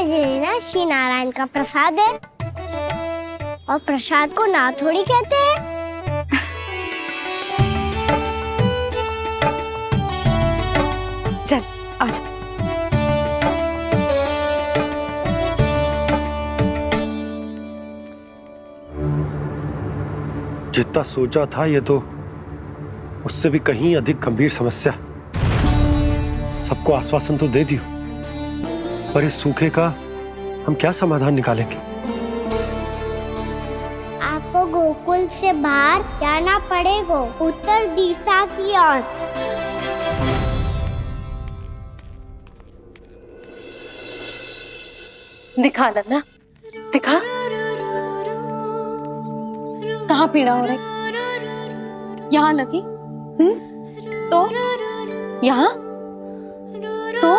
लेना श्री नारायण का प्रसाद है, और प्रसाद को ना थोड़ी कहते हैं। चल आज जितना सोचा था ये तो उससे भी कहीं अधिक गंभीर समस्या। सबको आश्वासन तो दे दियो, पर इस सूखे का हम क्या समाधान निकालेंगे? आपको गोकुल से बाहर जाना पड़ेगा, उत्तर दिशा की ओर। दिखा लल्ला, दिखा कहाँ पीड़ा हो रही? यहाँ लगी? तो यहाँ तो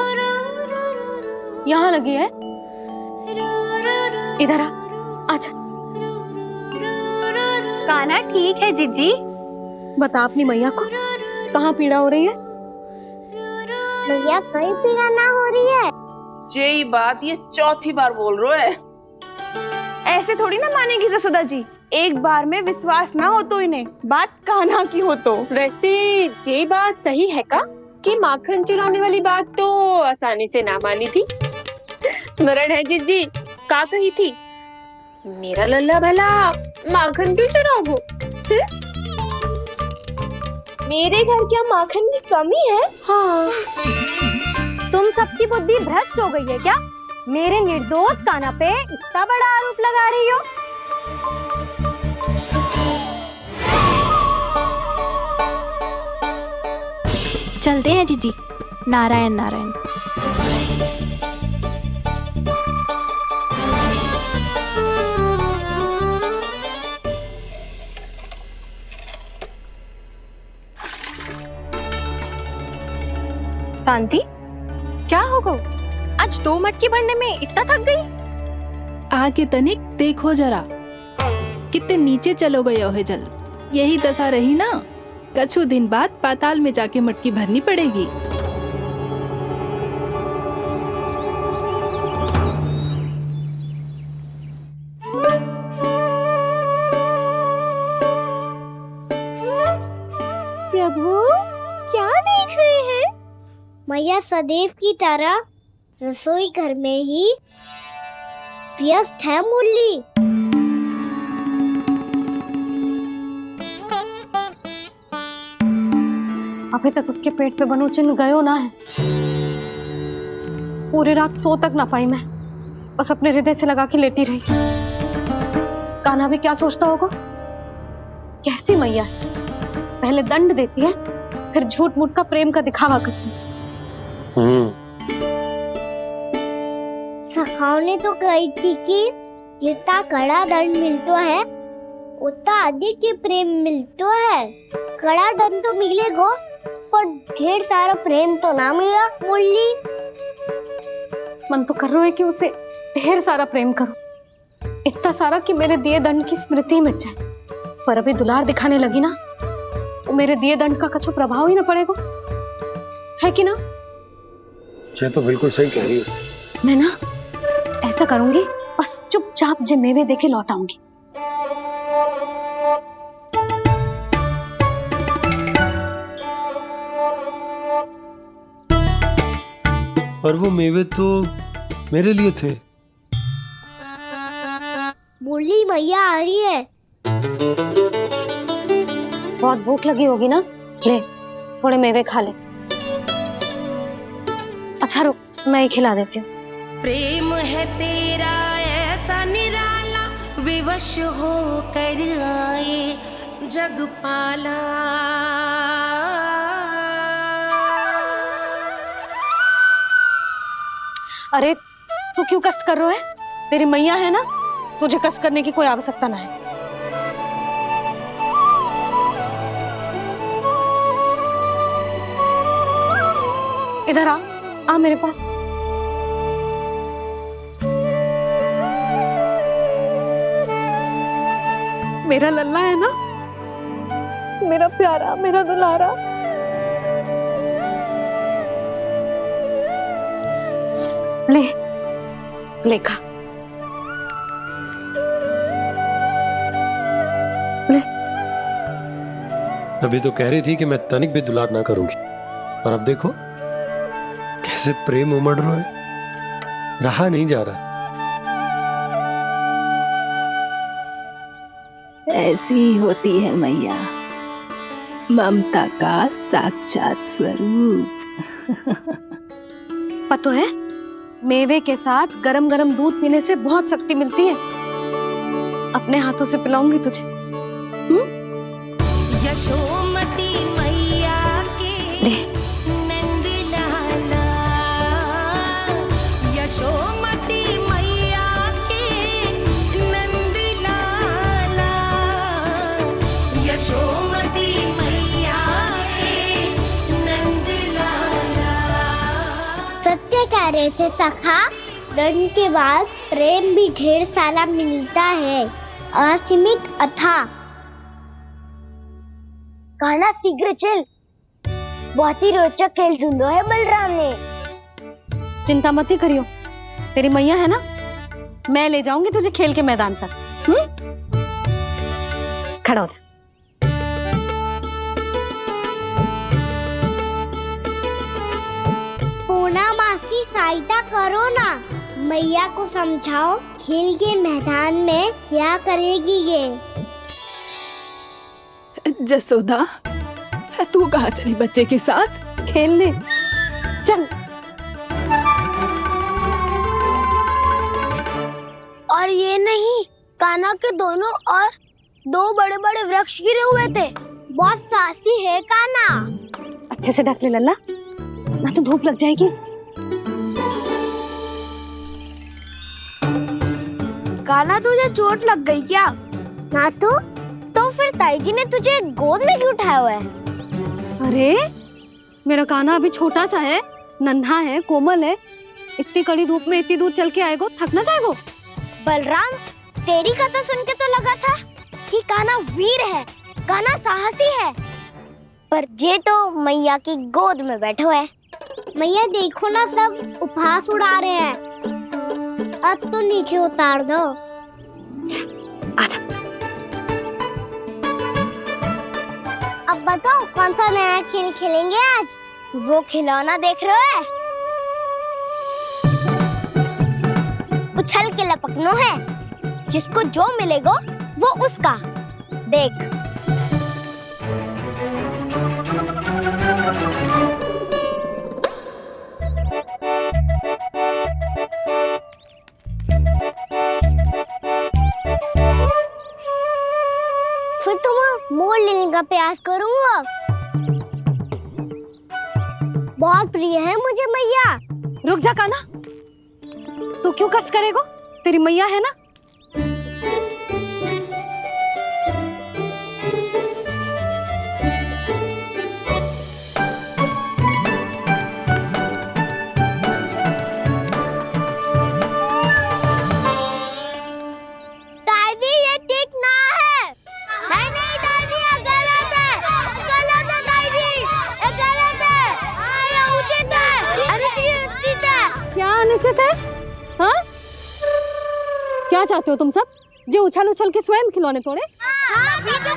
यहाँ लगी है? इधर आ, आजा। कान्हा ठीक है जीजी। बता अपनी मैया को कहाँ पीड़ा हो रही है? भैया कहीं पीड़ा ना हो रही है। यही बात ये चौथी बार बोल रहे है। ऐसे थोड़ी ना मानेगी जसोदा जी, एक बार में विश्वास ना हो तो इन्हें, बात कान्हा की हो तो। वैसे ये बात सही है का कि माखन चुराने वाली बात तो आसानी से ना मानी थी। स्मरण है जीजी का कही थी, मेरा लल्ला भला माखन क्यों चुराओ? मेरे घर क्या माखन की कमी है? हाँ, तुम सबकी बुद्धि भ्रष्ट हो गई है क्या? मेरे निर्दोष कान्हा पे इतना बड़ा आरोप लगा रही हो? चलते हैं जीजी। नारायण नारायण। शांति, क्या हो गो? आज 2 मटकी भरने में इतना थक गई? आके तनिक देखो जरा, कितने नीचे चलो गए हो जल। यही दशा रही ना, कछु दिन बाद पाताल में जाके मटकी भरनी पड़ेगी। प्रभु क्या देख रहे हैं? मैया सदैव की तरह रसोई घर में ही व्यस्त है मुरली। अभी तक उसके पेट पे बनो चिन्ह गयो ना है। पूरी रात सो तक ना पाई मैं, बस अपने हृदय से लगा के लेटी रही। कान्हा भी क्या सोचता होगा? कैसी मैया है, पहले दंड देती है, फिर झूठ मूठ का प्रेम का दिखावा करती है। सखाओ ने तो कही थी कि जितना कड़ा दंड मिलता है उतना अधिक ही प्रेम मिलता है। कड़ा दंड तो मिलेगा पर ढेर सारा प्रेम तो ना मिला मुरली। मन तो कर रहा है कि उसे ढेर सारा प्रेम करो, इतना सारा कि मेरे दिए दंड की स्मृति मिट जाए। पर अभी दुलार दिखाने लगी ना, वो मेरे दिए दंड का कछु प्रभाव ही ना पड़ेगा, है कि ना? ये तो बिल्कुल सही कह रही है। मैं ना ऐसा करूंगी, बस चुपचाप जे मेवे देके लौट आऊंगी। पर वो मेवे तो मेरे लिए थे। मुरली मैया आ रही है। बहुत भूख लगी होगी ना, ले थोड़े मेवे खा ले। अच्छा रुक, मैं ही खिला देती हूँ। प्रेम है तेरा ऐसा निराला, विवश हो कर आए जगपाला। अरे तू क्यों कष्ट कर रहा है? तेरी मैया है ना, तुझे कष्ट करने की कोई आवश्यकता ना है। इधर आ मेरे पास। मेरा लल्ला है ना, मेरा प्यारा, मेरा दुलारा। ले लेखा, ले। अभी तो कह रही थी कि मैं तनिक भी दुलार ना करूंगी, और अब देखो कैसे प्रेम उमड़ रहा है, रहा नहीं जा रहा। ऐसी ही होती है मैया, ममता का साक्षात स्वरूप। पता है, मेवे के साथ गरम गरम दूध पीने से बहुत शक्ति मिलती है। अपने हाथों से पिलाऊंगी तुझे। यशोमती मैया के नंद लाला, यशोमती मैया के नंद लाला, यशोमती मैया के नंद लाला। सत्य कह रहे थे सखा, दंड के बाद प्रेम भी ढेर सारा मिलता है, असीमित अथाह। गाना शीघ्र चल, बहुत ही रोचक खेल ढूंढो है बलराम ने। चिंता मत ही करियो, तेरी मैया है ना, मैं ले जाऊंगी तुझे खेल के मैदान तक। खड़ा हो जा। पूना मासी सहायता करो ना, मैया को समझाओ खेल के मैदान में क्या करेगी ये। जसोदा, तू कहाँ चली बच्चे के साथ? खेलने चल। और ये नहीं, कान्हा के दोनों और दो बड़े बड़े वृक्ष गिरे हुए थे। बहुत साहसी है कान्हा। अच्छे से ढक ले लल्ला, ना तो धूप लग जाएगी। कान्हा, तुझे चोट लग गई क्या? ना तो फिर ताई जी ने तुझे गोद में क्यों उठाया हुआ है? अरे मेरा कान्हा अभी छोटा सा है, नन्हा है, कोमल है। इतनी कड़ी धूप में इतनी दूर चल के आएगो, थक ना जाएगो। बलराम, तेरी कथा सुन के तो लगा था कि कान्हा वीर है, कान्हा साहसी है, पर जे तो मैया की गोद में बैठो है। मैया देखो ना, सब उपहास उड़ा रहे हैं। अब तो नीचे उतार दो। आजा। अब बताओ कौन सा नया खेल खेलेंगे आज? वो खिलौना देख रहे हो? उछल के लपकनो है, जिसको जो मिलेगा वो उसका। देख। फिर तुम मोड़ लेने का प्रयास करूंगा। बहुत प्रिय है मुझे मैया। रुक जा कान्हा, तू क्यों कष्ट करेगो? तेरी मैया है ना। दादी, ये ठीक ना है। नहीं नहीं दादी, ये गलत है। गलत है दादी, ये गलत है। ये उचित है, अनुचित है। क्या अनुचित है? हाँ? क्या चाहते हो तुम सब? जो उछल उछल के स्वयं खिलौने तोड़े? हाँ, ठीक है,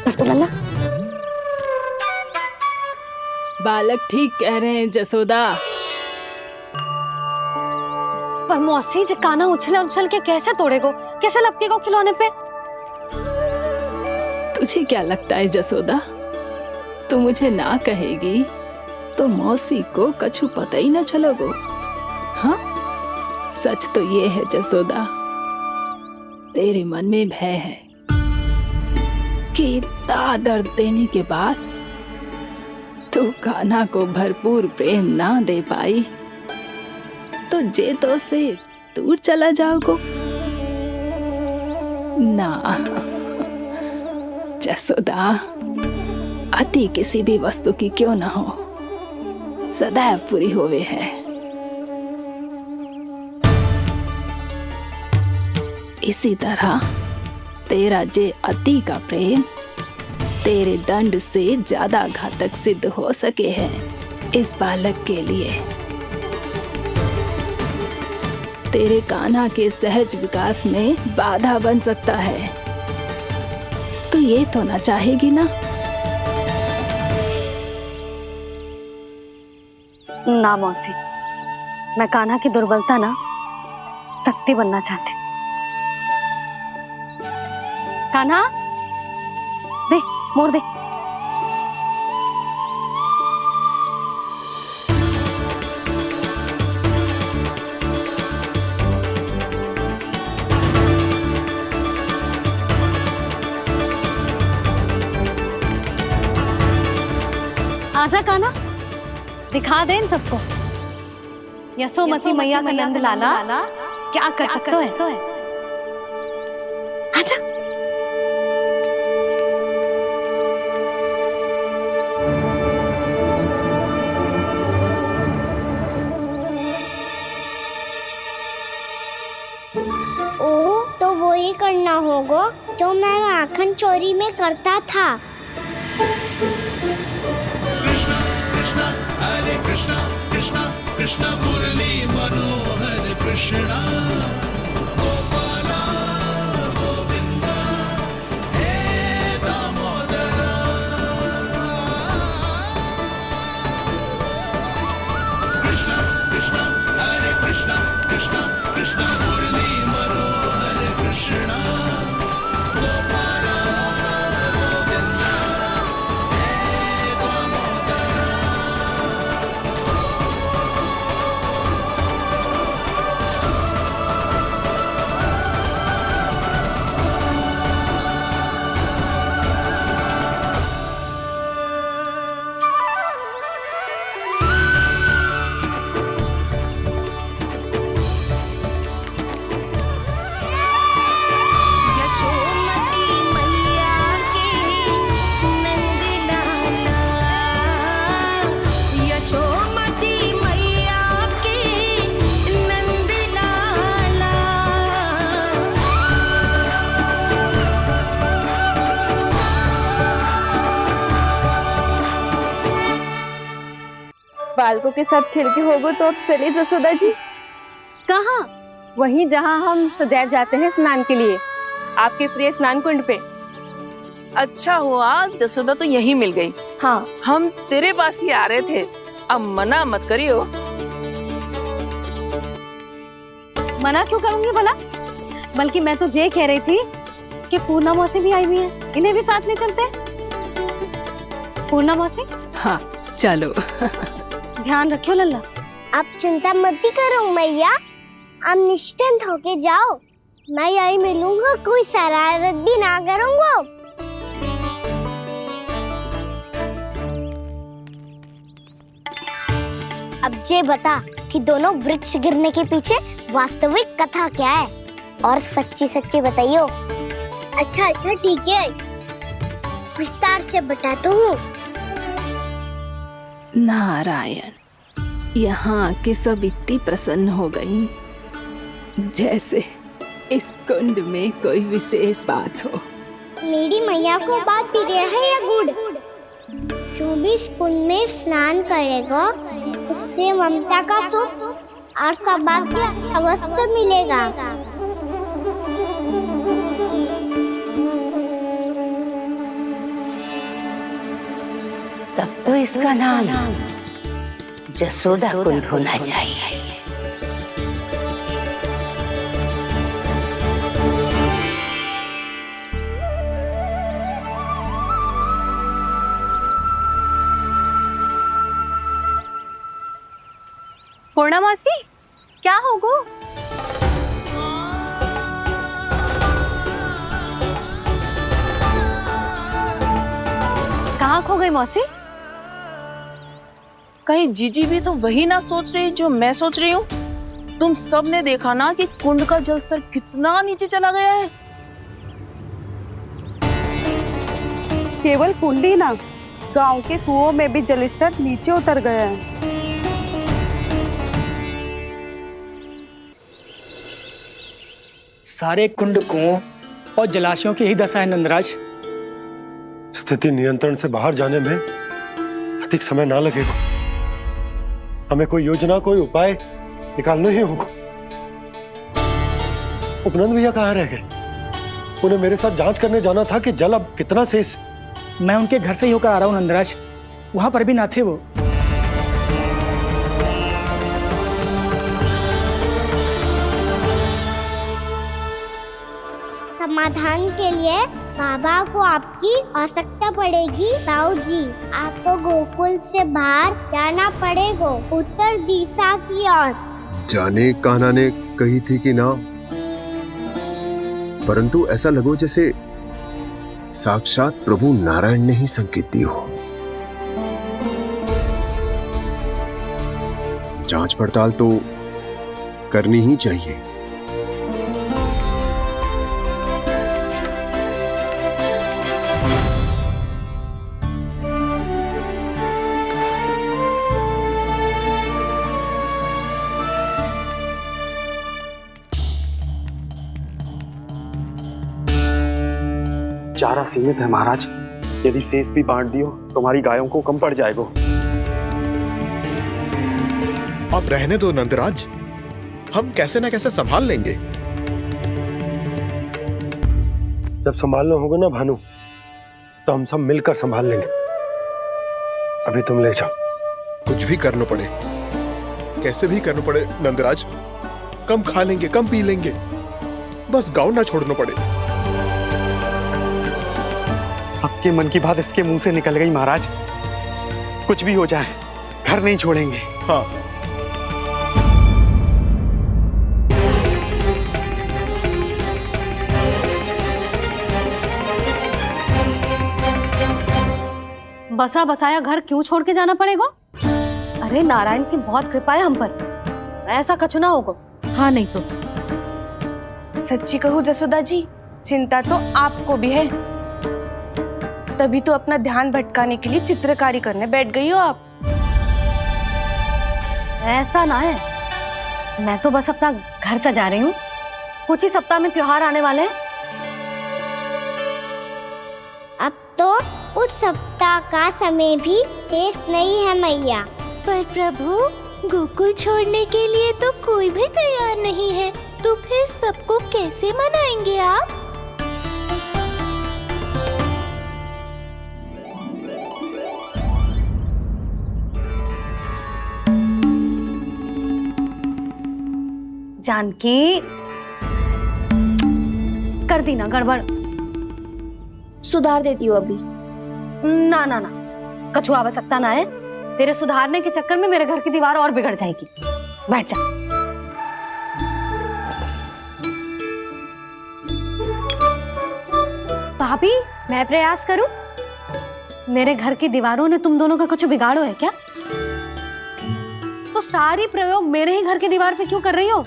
कर तो लल्ला। बालक ठीक कह रहे हैं जसोदा। पर मौसी, जे कान्हा उछल उछल के कैसे तोड़ेगो, कैसे लपकेगो खिलौने पे? तुझे क्या लगता है जसोदा, तू मुझे ना कहेगी तो मौसी को कछु पता ही ना चलोगो। हाँ, सच तो ये है जसोदा, तेरे मन में भय है कि इतना दर्द देने के बाद तू कान्हा को भरपूर प्रेम ना दे पाई तो जेतो से दूर चला जाओगो ना। जसोदा, अति किसी भी वस्तु की क्यों ना हो, सदैव पूरी होवे है। इसी तरह तेरा जे अति का प्रेम तेरे दंड से ज्यादा घातक सिद्ध हो सके है इस बालक के लिए। तेरे कान्हा के सहज विकास में बाधा बन सकता है। तो ये तो ना चाहेगी ना? ना मौसी, मैं कान्हा की दुर्बलता ना शक्ति बनना चाहती हूँ। कान्हा, दे मोर दे। आजा कान्हा, दिखा दे इन सबको यशोमती मैया का नंद लाला क्या कर सकता है। आजा। ओ तो वो ही करना होगा जो मैं माखन चोरी में करता था। यशोमती मैया के नंद लाला, यशोमती मैया के नंद लाला। बालकों के साथ खेल के होगो तो अब चलिए जसोदा जी। कहाँ? वहीं जहाँ हम सदैव जाते हैं स्नान के लिए, आपके प्रिय स्नान कुंड पे। अच्छा हुआ जसोदा तो यहीं मिल गई। हाँ, हम तेरे पास ही आ रहे थे, अब मना मत करियो। मना क्यों करूंगी भला? बल्कि मैं तो ये कह रही थी कि पूर्णा मौसी भी आई हुई है, इन्हें भी साथ ले चलते हैं। पूर्णा मौसी, हाँ चलो। ध्यान रखियो लल्ला। आप चिंता मत करो मैया, आप निश्चिंत होके जाओ, मैं यही मिलूंगा, कोई शरारत भी ना करूंगा। अब ये बता कि दोनों वृक्ष गिरने के पीछे वास्तविक कथा क्या है, और सच्ची सच्ची बताइयो। अच्छा अच्छा ठीक है, विस्तार से बताता हूँ। नारायण, यहाँ के सब इतनी प्रसन्न हो गई जैसे इस कुंड में कोई विशेष बात हो। मेरी मैया को बात प्रिय है या गुड़? जो भी इस कुंड में स्नान करेगा उससे ममता का सुख और सौभाग्य अवश्य मिलेगा। तब तो इसका नाम जसोदा कुंड होना चाहिए। पूर्णा मौसी, क्या होगो? कहाँ खो गई मौसी? कहीं जीजी भी तो वही ना सोच रही जो मैं सोच रही हूँ। तुम सब ने देखा ना कि कुंड का जलस्तर कितना नीचे चला गया है। केवल कुंड ही ना, गांव के कुओं में भी जलस्तर नीचे उतर गया है। सारे कुंड कुओं और जलाशयों की ही दशा है नंदराज। स्थिति नियंत्रण से बाहर जाने में अधिक समय ना लगेगा। हमें कोई योजना, कोई उपाय निकालना ही होगा। उपनंद भैया कहाँ रह गए? उन्हें मेरे साथ जांच करने जाना था कि जल अब कितना शेष। मैं उनके घर से ही होकर आ रहा हूँ नंदराज, वहां पर भी ना थे वो। समाधान के लिए बाबा को आपकी आवश्यकता पड़ेगी। ताऊ जी, आपको गोकुल से बाहर जाना पड़ेगा, उत्तर दिशा की ओर। जाने कान्हा ने कही थी कि ना, परंतु ऐसा लगो जैसे साक्षात प्रभु नारायण ने ही संकेत दी हो। जांच पड़ताल तो करनी ही चाहिए। चारा सीमित है महाराज, यदि शेष भी बांट दियो तो हमारी गायों को कम पड़ जाएगा। अब रहने दो नंदराज, हम कैसे न कैसे संभाल लेंगे। जब संभालना होगा ना भानु, तो हम सब मिलकर संभाल लेंगे। अभी तुम ले जाओ। कुछ भी करना पड़े, कैसे भी करना पड़े नंदराज, कम खा लेंगे, कम पी लेंगे, बस गाँव ना छोड़ना पड़े। सबके मन की बात इसके मुंह से निकल गई महाराज। कुछ भी हो जाए घर नहीं छोड़ेंगे। हाँ, बसा बसाया घर क्यों छोड़ के जाना पड़ेगा? अरे नारायण की बहुत कृपा है हम पर, ऐसा कछु ना होगा। हाँ नहीं तो सच्ची कहूँ जसोदा जी, चिंता तो आपको भी है, तभी तो अपना ध्यान भटकाने के लिए चित्रकारी करने बैठ गई हो आप। ऐसा ना है, मैं तो बस अपना घर सजा रही हूँ। कुछ ही सप्ताह में त्योहार आने वाले हैं। अब तो उस सप्ताह का समय भी शेष नहीं है मैया। पर प्रभु, गोकुल छोड़ने के लिए तो कोई भी तैयार नहीं है, तो फिर सबको कैसे मनाएंगे आप? जानकी, कर दी ना गड़बड़। सुधार देती हूँ अभी। ना ना ना, कछु आवश्यकता ना है। तेरे सुधारने के चक्कर में मेरे घर की दीवार और बिगड़ जाएगी। बैठ जा। भाभी, मैं प्रयास करूं? मेरे घर की दीवारों ने तुम दोनों का कुछ बिगाड़ो है क्या? तो सारी प्रयोग मेरे ही घर की दीवार पे क्यों कर रही हो?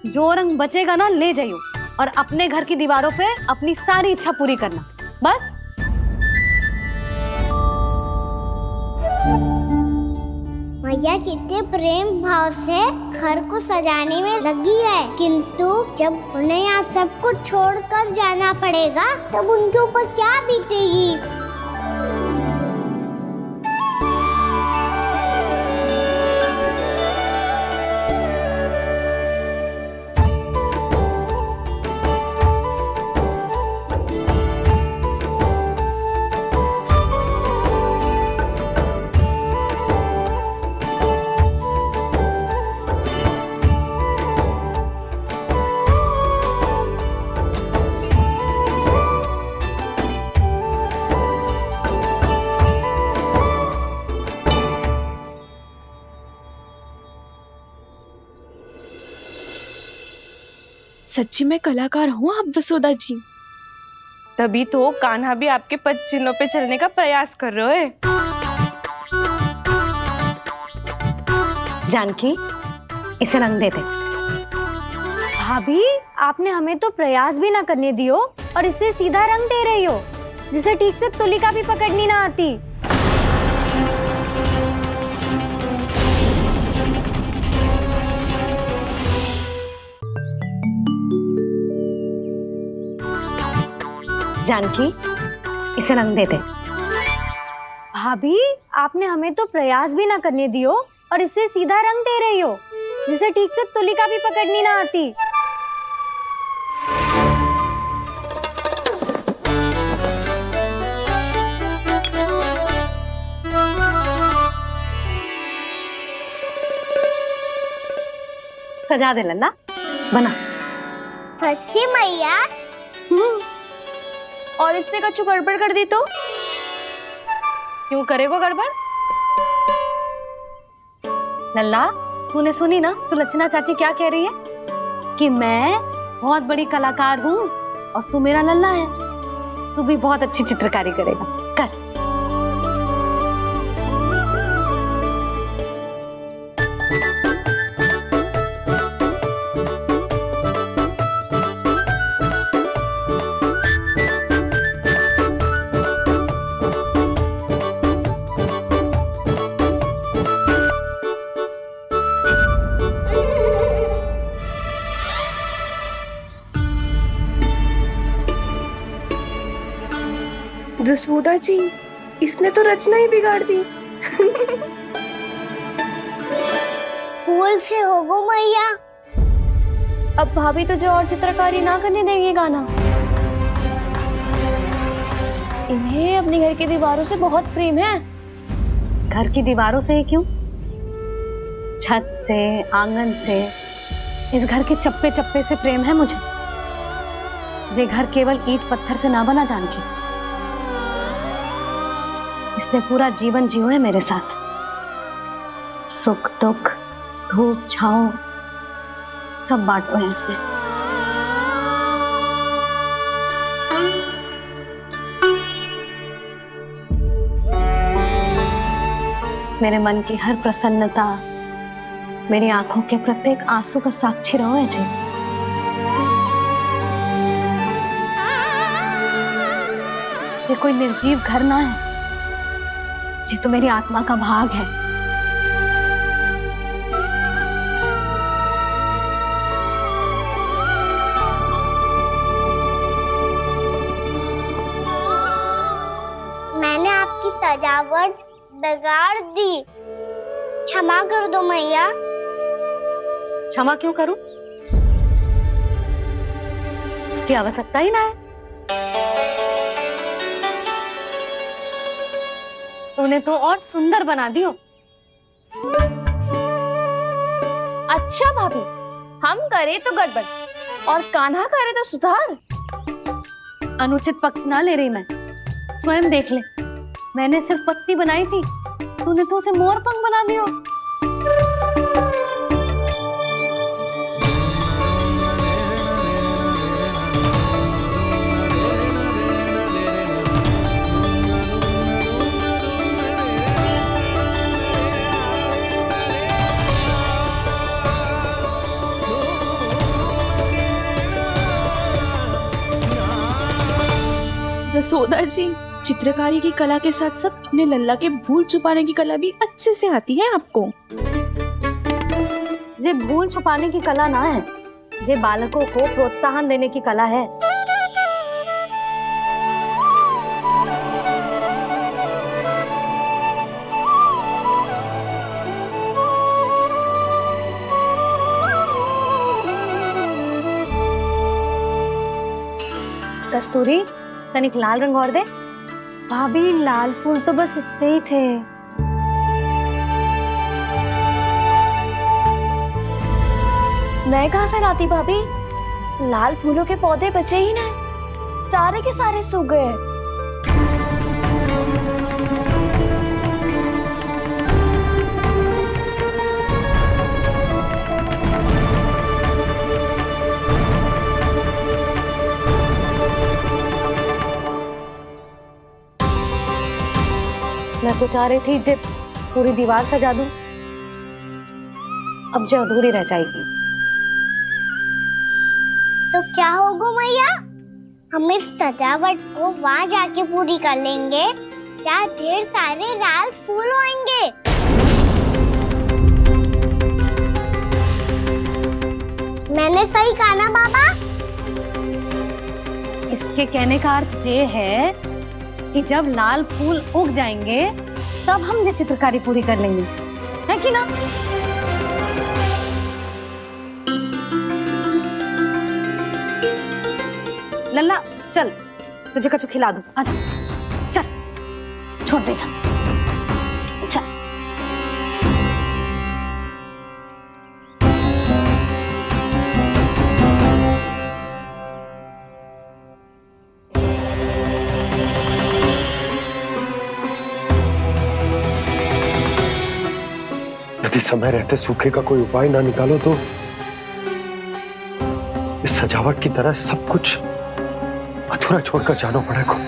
जो रंग बचेगा ना ले जाइयो, और अपने घर की दीवारों पे अपनी सारी इच्छा पूरी करना, बस। मैया कितने प्रेम भाव से घर को सजाने में लगी है, किंतु जब उन्हें यहाँ सब कुछ छोड़कर जाना पड़ेगा तब उनके ऊपर क्या बीतेगी? सच्ची में कलाकार हूँ आप जसोदा जी, तभी तो कान्हा भी आपके पद चिन्हों पे चलने का प्रयास कर रहे हैं। जानकी, इसे रंग देते। भाभी, आपने हमें तो प्रयास भी ना करने दियो और इसे सीधा रंग दे रही हो, जिसे ठीक से तुलिका भी पकड़नी ना आती। जानकी, इसे रंग देते। भाभी, आपने हमें तो प्रयास भी ना करने दियो और इसे सीधा रंग दे रही हो, जिसे ठीक से तुलिका भी पकड़नी ना आती। सजा दे लल्ला, बना। सच्ची मैया? और इसने कछु गड़बड़ कर दी तो? क्यों करेगो गड़बड़? लल्ला, तूने सुनी ना सुलक्षणा चाची क्या कह रही है कि मैं बहुत बड़ी कलाकार हूँ और तू मेरा लल्ला है, तू भी बहुत अच्छी चित्रकारी करेगा, कर। जसोदा जी, इसने तो रचना ही बिगाड़ दी। फूल से होगो मैया। अब भाभी तुझे और चित्रकारी ना करने देंगे गाना? इन्हें अपने घर की दीवारों से बहुत प्रेम है। घर की दीवारों से क्यों? छत से, आंगन से, इस घर के चप्पे चप्पे से प्रेम है मुझे। ये घर केवल ईंट पत्थर से ना बना जानकी, इसने पूरा जीवन जियो है मेरे साथ। सुख दुख, धूप छांव सब बांटो है इसने। मेरे मन की हर प्रसन्नता, मेरी आंखों के प्रत्येक आंसू का साक्षी रहो है जी। ये कोई निर्जीव घर ना है, ये तो मेरी आत्मा का भाग है। मैंने आपकी सजावट बिगाड़ दी, क्षमा कर दो मैया। क्षमा क्यों करूं? इसकी आवश्यकता ही ना है। तूने तो और सुंदर बना दियो। अच्छा भाभी, हम करे तो गड़बड़ और कान्हा करे तो सुधार। अनुचित पक्ष ना ले रही मैं, स्वयं देख ले। मैंने सिर्फ पत्ती बनाई थी, तूने तो उसे मोर पंख बना दियो। जसोदा जी, चित्रकारी की कला के साथ साथ अपने लल्ला के भूल छुपाने की कला भी अच्छे से आती है आपको। ये भूल छुपाने की कला ना है, ये बालकों को प्रोत्साहन देने की कला है। कस्तूरी, तनिक लाल रंग और दे। भाभी, लाल फूल तो बस इतने ही थे। मैं कहाँ से लाती भाभी? लाल फूलों के पौधे बचे ही ना, सारे के सारे सूख गए। मैं तो चाह रही थी जे पूरी दीवार सजा दूं, अब जो अधूरी रह जाएगी। तो क्या होगा मैया? हम इस सजावट को वहाँ जाके पूरी कर लेंगे, जहाँ ढेर सारे लाल फूल होंगे। मैंने सही कहा ना बाबा? इसके कहने का अर्थ ये है कि जब लाल फूल उग जाएंगे तब हम ये चित्रकारी पूरी कर लेंगे, है कि ना? लल्ला चल, तुझे कछु खिला दूं, आजा, चल, छोड़ दे, चल, चल। यदि समय रहते सूखे का कोई उपाय ना निकालो तो इस सजावट की तरह सब कुछ अधूरा छोड़कर जाना पड़ेगा।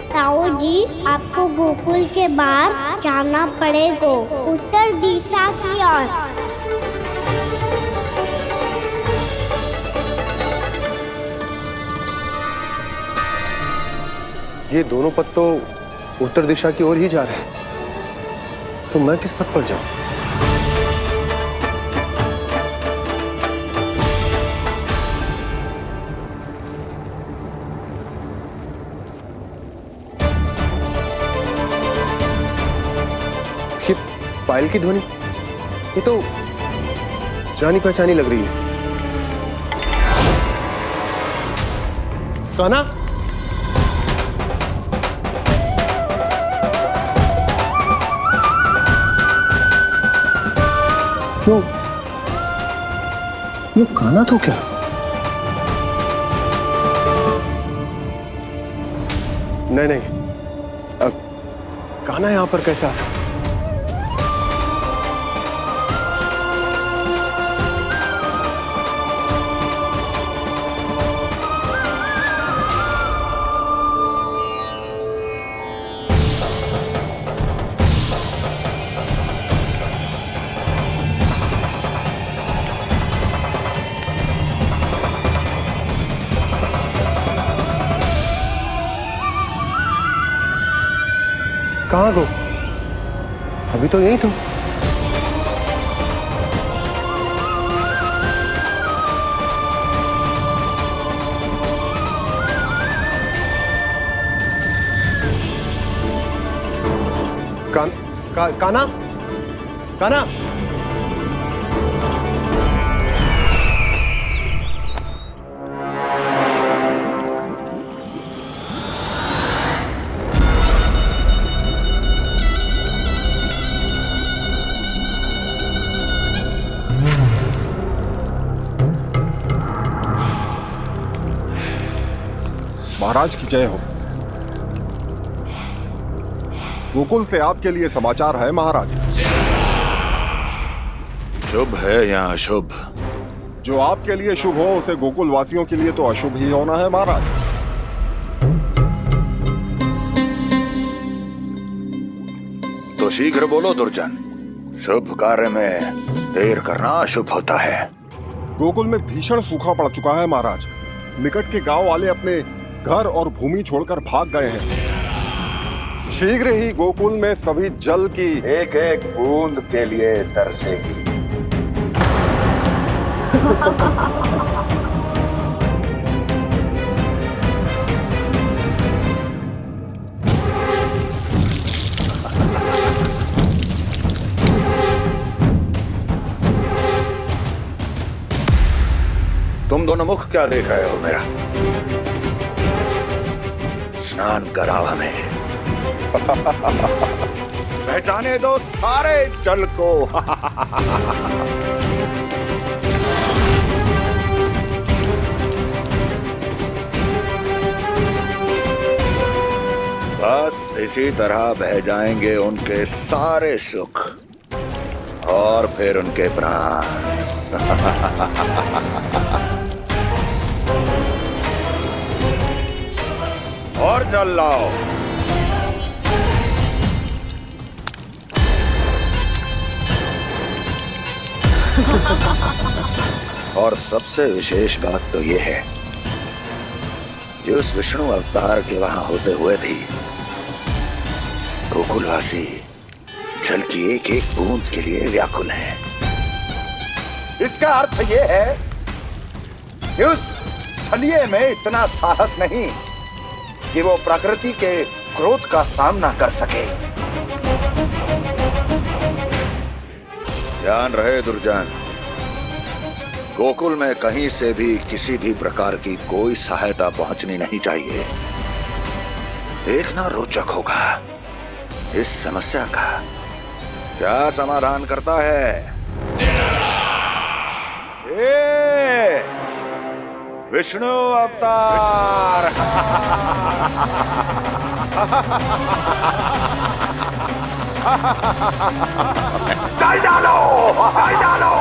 ताऊ जी, आपको गोकुल के बाहर जाना पड़ेगा, उत्तर दिशा की ओर। ये दोनों पथ तो उत्तर दिशा की ओर ही जा रहे हैं, तो मैं किस पथ पर जाऊं? ये पायल की ध्वनि, ये तो जानी पहचानी लग रही है। कान्हा, क्यों? ये कान्हा तो क्या? नहीं नहीं, कान्हा यहां पर कैसे आ सकता? कहाँ गो? अभी तो यही तो। कान्हा, कान्हा, महाराज की जय हो। गोकुल से आपके लिए समाचार है महाराज। शुभ है या अशुभ? जो आपके लिए शुभ हो उसे गोकुल वासियों के लिए तो अशुभ ही होना है महाराज। तो शीघ्र बोलो दुर्जन, शुभ कार्य में देर करना अशुभ होता है। गोकुल में भीषण सूखा पड़ चुका है महाराज। निकट के गांव वाले अपने घर और भूमि छोड़कर भाग गए हैं। शीघ्र ही गोकुल में सभी जल की एक एक बूंद के लिए तरसेगी। तुम दोनों मुख क्या देख रहे हो मेरा? स्नान कराओ हमें। पहचाने दो सारे जल को। बस इसी तरह बह जाएंगे उनके सारे सुख और फिर उनके प्राण। और जल लाओ। और सबसे विशेष बात तो यह है कि उस विष्णु अवतार के वहां होते हुए भी गोकुलवासी जल की एक एक बूंद के लिए व्याकुल हैं। इसका अर्थ यह है कि उस छलिए में इतना साहस नहीं कि वो प्रकृति के क्रोध का सामना कर सके। ध्यान रहे दुर्जन, गोकुल में कहीं से भी किसी भी प्रकार की कोई सहायता पहुंचनी नहीं चाहिए। देखना रोचक होगा इस समस्या का क्या समाधान करता है। ए, विष्णु अवतार। चल डालो, चल डालो।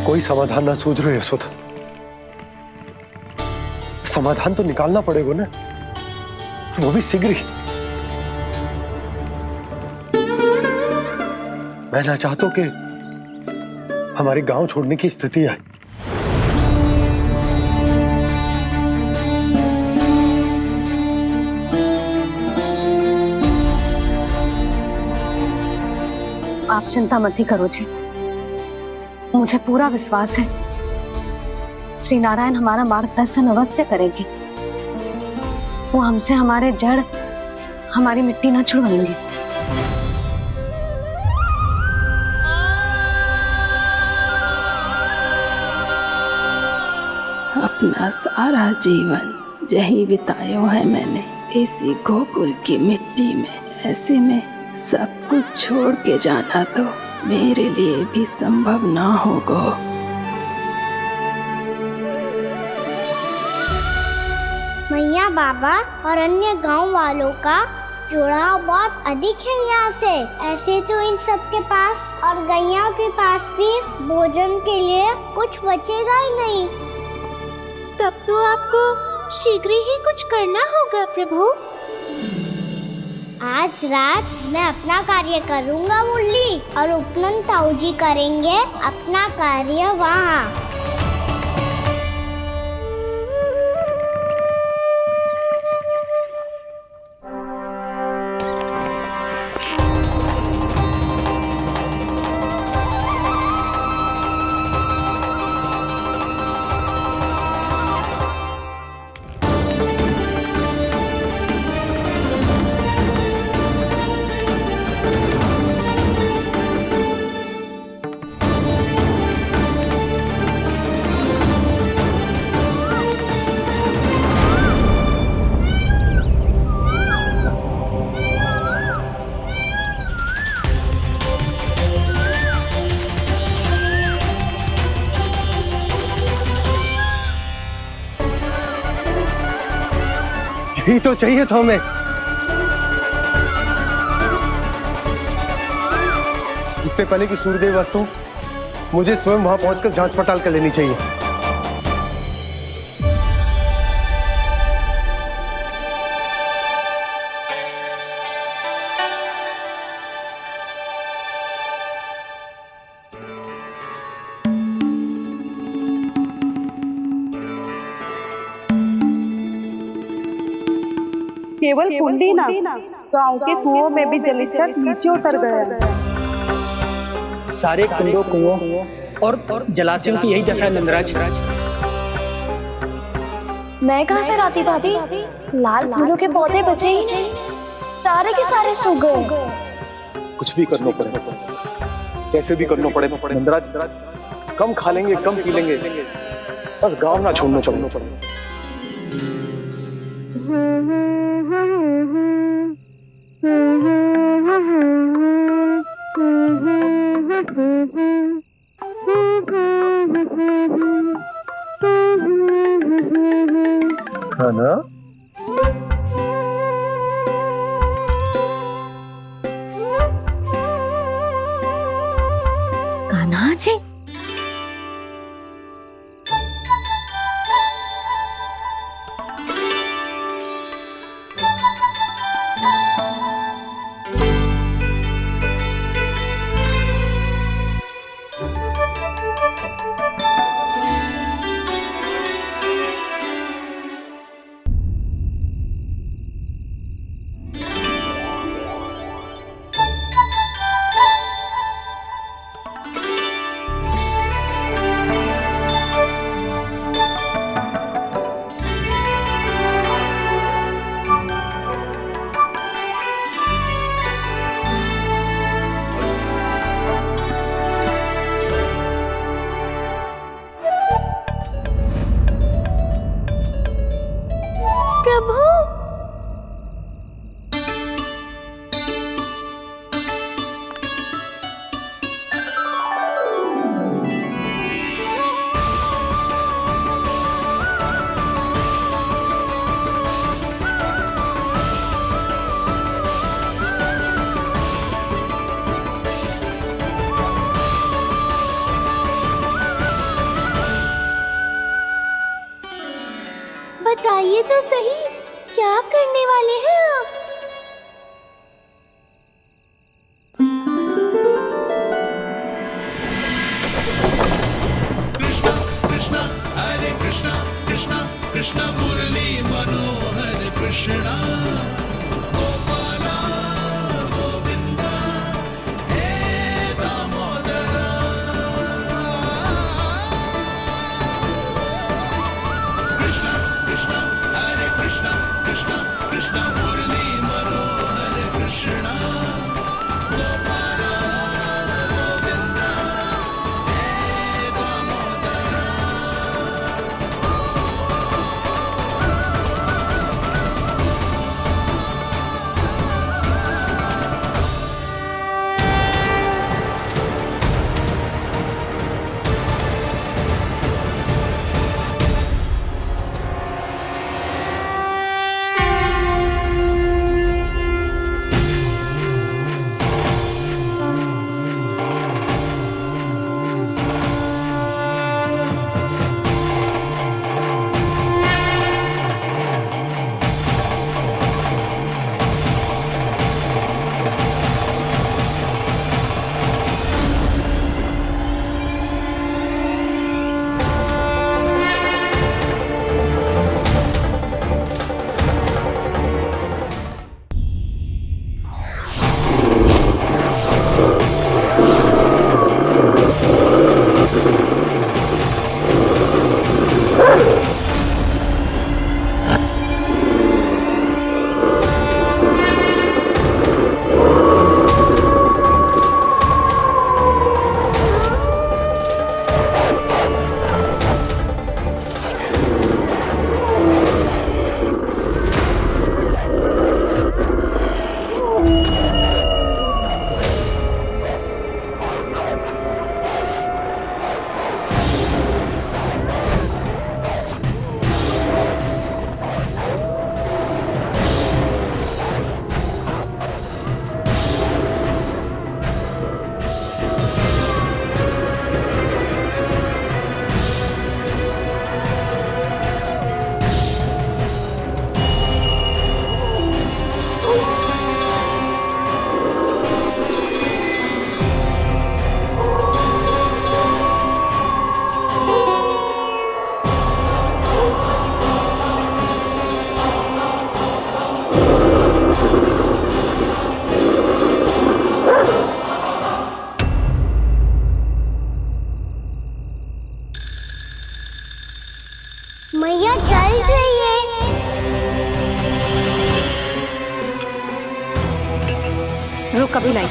कोई समाधान ना सूझ रहे यशोदा। समाधान तो निकालना पड़ेगा ना, वो भी शीघ्र ही। मैं ना चाहता कि हमारे गांव छोड़ने की स्थिति आए। आप चिंता मत ही करो जी, मुझे पूरा विश्वास है श्री नारायण हमारा मार्गदर्शन अवश्य करेंगे। वो हमसे हमारे जड़, हमारी मिट्टी न छुड़वाएंगे। अपना सारा जीवन यही बितायो है मैंने, इसी गोकुल की मिट्टी में। ऐसे में सब कुछ छोड़ के जाना तो मेरे लिए भी संभव ना होगा। मैया बाबा और अन्य गांव वालों का जुड़ाव बहुत अधिक है यहाँ से। ऐसे तो इन सब के पास और गैया के पास भी भोजन के लिए कुछ बचेगा ही नहीं। तब तो आपको शीघ्र ही कुछ करना होगा प्रभु। आज रात मैं अपना कार्य करूँगा मुरली, और उपनंद ताऊ जी करेंगे अपना कार्य वहाँ। यही तो चाहिए था हमें। इससे पहले कि सूर्यदेव वस्तु, मुझे स्वयं वहां पहुंचकर जांच पड़ताल कर लेनी चाहिए। केवल कुंडी ना, गांव के कुओं में भी जलस्तर नीचे उतर गया। सारे कुंडों, कुओं और जलाशयों की यही दशा है नंदराज। मैं कहाँ से लाती भाभी? लाल फूलों के पौधे बचे ही नहीं, सारे के सारे सूख गए। कुछ भी करना पड़े, कैसे भी करना पड़े नंदराज। कम खा लेंगे, कम पी लेंगे, बस गांव ना छोड़ना पड़े। हाँ ना? कान्हा जी, बताइए तो सही, क्या करने वाले हैं आप? कृष्णा हरे कृष्णा कृष्णा कृष्णा मुरली मनोहर कृष्णा गोपाला गोविंदा हे दामोदरा कृष्णा कृष्णा हरे कृष्णा कृष्णा कृष्णा मुरली मनोहर कृष्णा गोपाला गोविंदा हे दामोदरा मैया चल जाइए। रुक अभी लाई।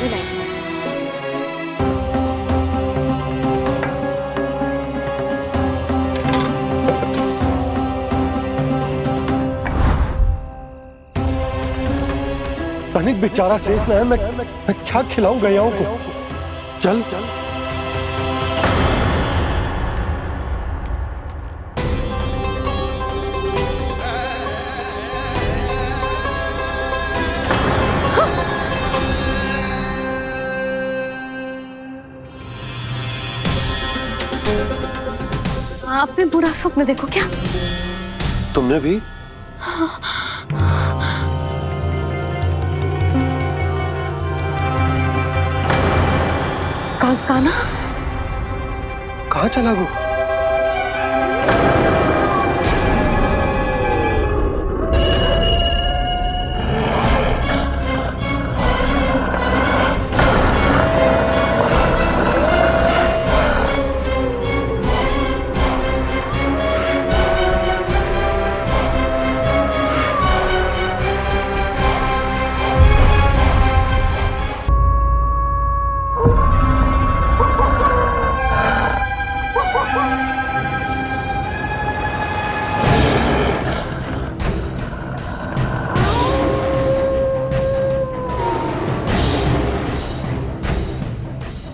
तनिक बेचारा शेष न है, मैं क्या खिलाऊं गयाओं को। चल चल आपने बुरा स्वप्न देखो क्या? तुमने भी? काना कहाँ चला वो?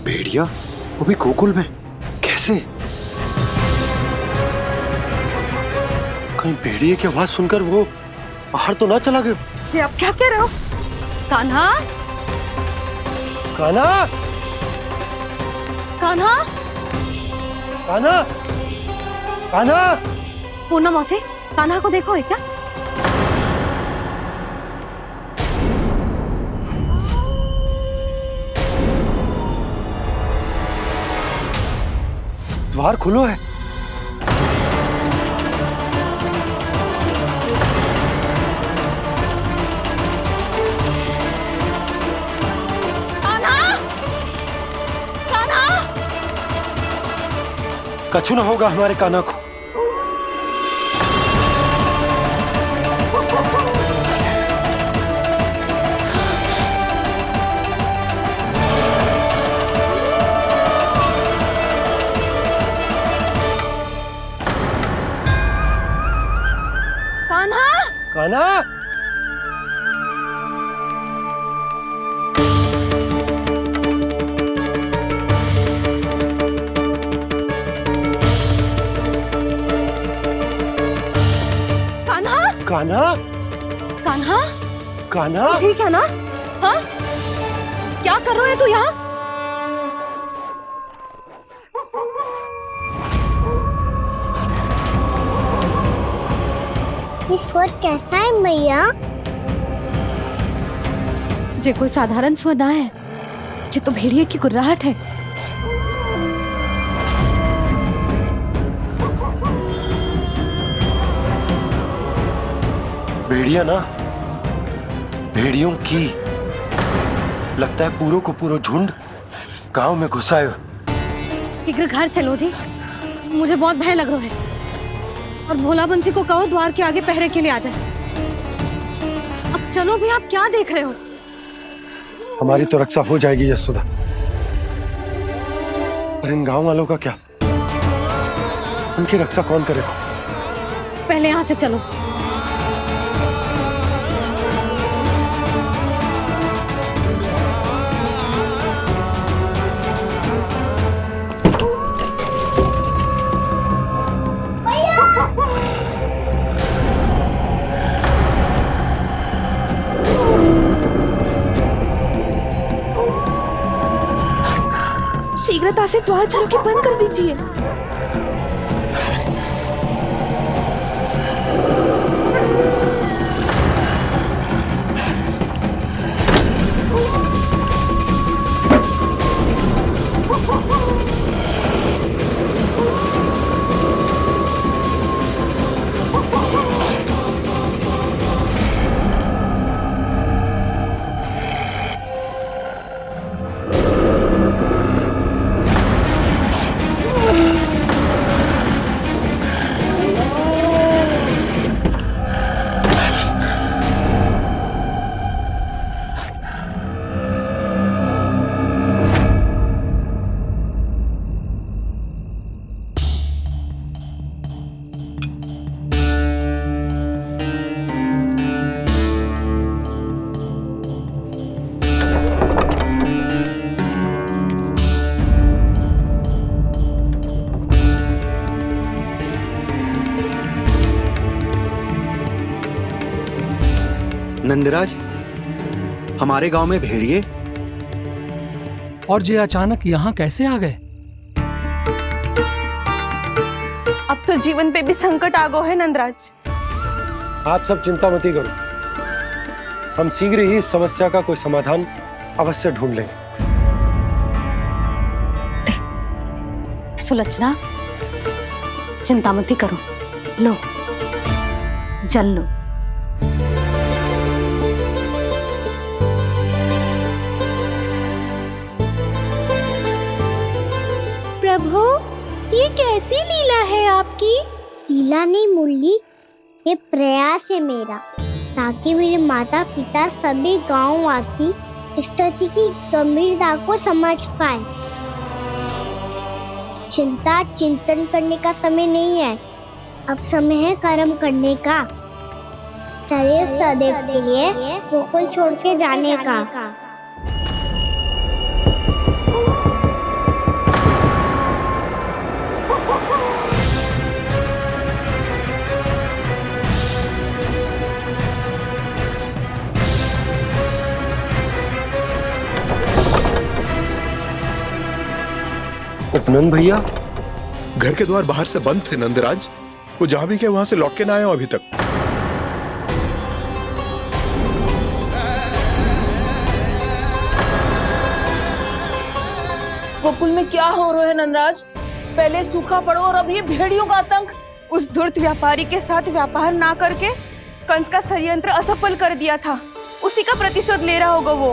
भेड़िया वो भी गोकुल में कैसे? कहीं भेड़िए की आवाज सुनकर वो बाहर तो ना चला गया? जी आप क्या कह रहे हो? कान्हा, कान्हा, कान्हा, कान्हा, कान्हा। पूनम मौसी, कान्हा को देखो है क्या? द्वार खुलो है। कछु न होगा हमारे कान्हा को। कान्हा, कान्हा, कान्हा, कान्हा, कान्हा, ठीक है ना? हाँ? क्या कर रहे हो तू यहाँ? ये स्वर कैसा है मैया? जे कोई साधारण स्वर ना है, जे तो भेड़िए की गुर्राहट है। भेड़िया ना, भेड़ियों की लगता है पूरों को पूरा झुंड गांव में घुसा है। शीघ्र घर चलो जी, मुझे बहुत भय लग रहा है। और भोला बंसी को कहो द्वार के आगे पहरे के लिए आ जाए। अब चलो भी, आप क्या देख रहे हो? हमारी तो रक्षा हो जाएगी यशोदा, पर इन गांव वालों का क्या? उनकी रक्षा कौन करेगा? पहले यहाँ से चलो। शीघ्रता से द्वार चारों के बंद कर दीजिए। नंदराज, हमारे गांव में भेड़िए और ये अचानक यहाँ कैसे आ गए? अब तो जीवन पे भी संकट आ गो है नंदराज। आप सब चिंता मत करो, हम शीघ्र ही इस समस्या का कोई समाधान अवश्य ढूंढ लेंगे। सुलक्षणा, चिंता मत करो, लो जल लो। प्रभु, ये कैसी लीला है आपकी? लीला नहीं मुरली, ये प्रयास है मेरा, ताकि मेरे माता पिता सभी गांव वासी इस स्थिति की गंभीरता को समझ पाए। चिंता चिंतन करने का समय नहीं है, अब समय है कर्म करने का, सदैव सदैव के लिए गोकुल छोड़ के जाने का। उपनंद भैया, घर के द्वार बाहर से बंद थे नंदराज, वो जहां भी गए वहां से लौट के ना आए हो अभी तक। गोकुल में क्या हो रहा है नंदराज? पहले सूखा पड़ो और अब ये भेड़ियों का आतंक। उस धूर्त व्यापारी के साथ व्यापार ना करके कंस का षड्यंत्र असफल कर दिया था, उसी का प्रतिशोध ले रहा होगा वो।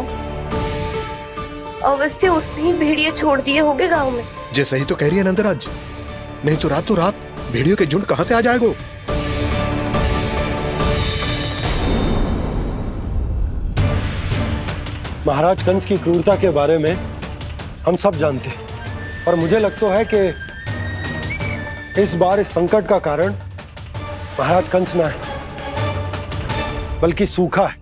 अवश्य उसने ही भेड़िए छोड़ दिए होंगे गांव में। जे सही तो कह रही है नंदराज, नहीं तो रात भेड़ियों के झुंड कहां से आ जाएगा। महाराज कंस की क्रूरता के बारे में हम सब जानते हैं, और मुझे लगता है कि इस बार इस संकट का कारण महाराज कंस ना है, बल्कि सूखा है।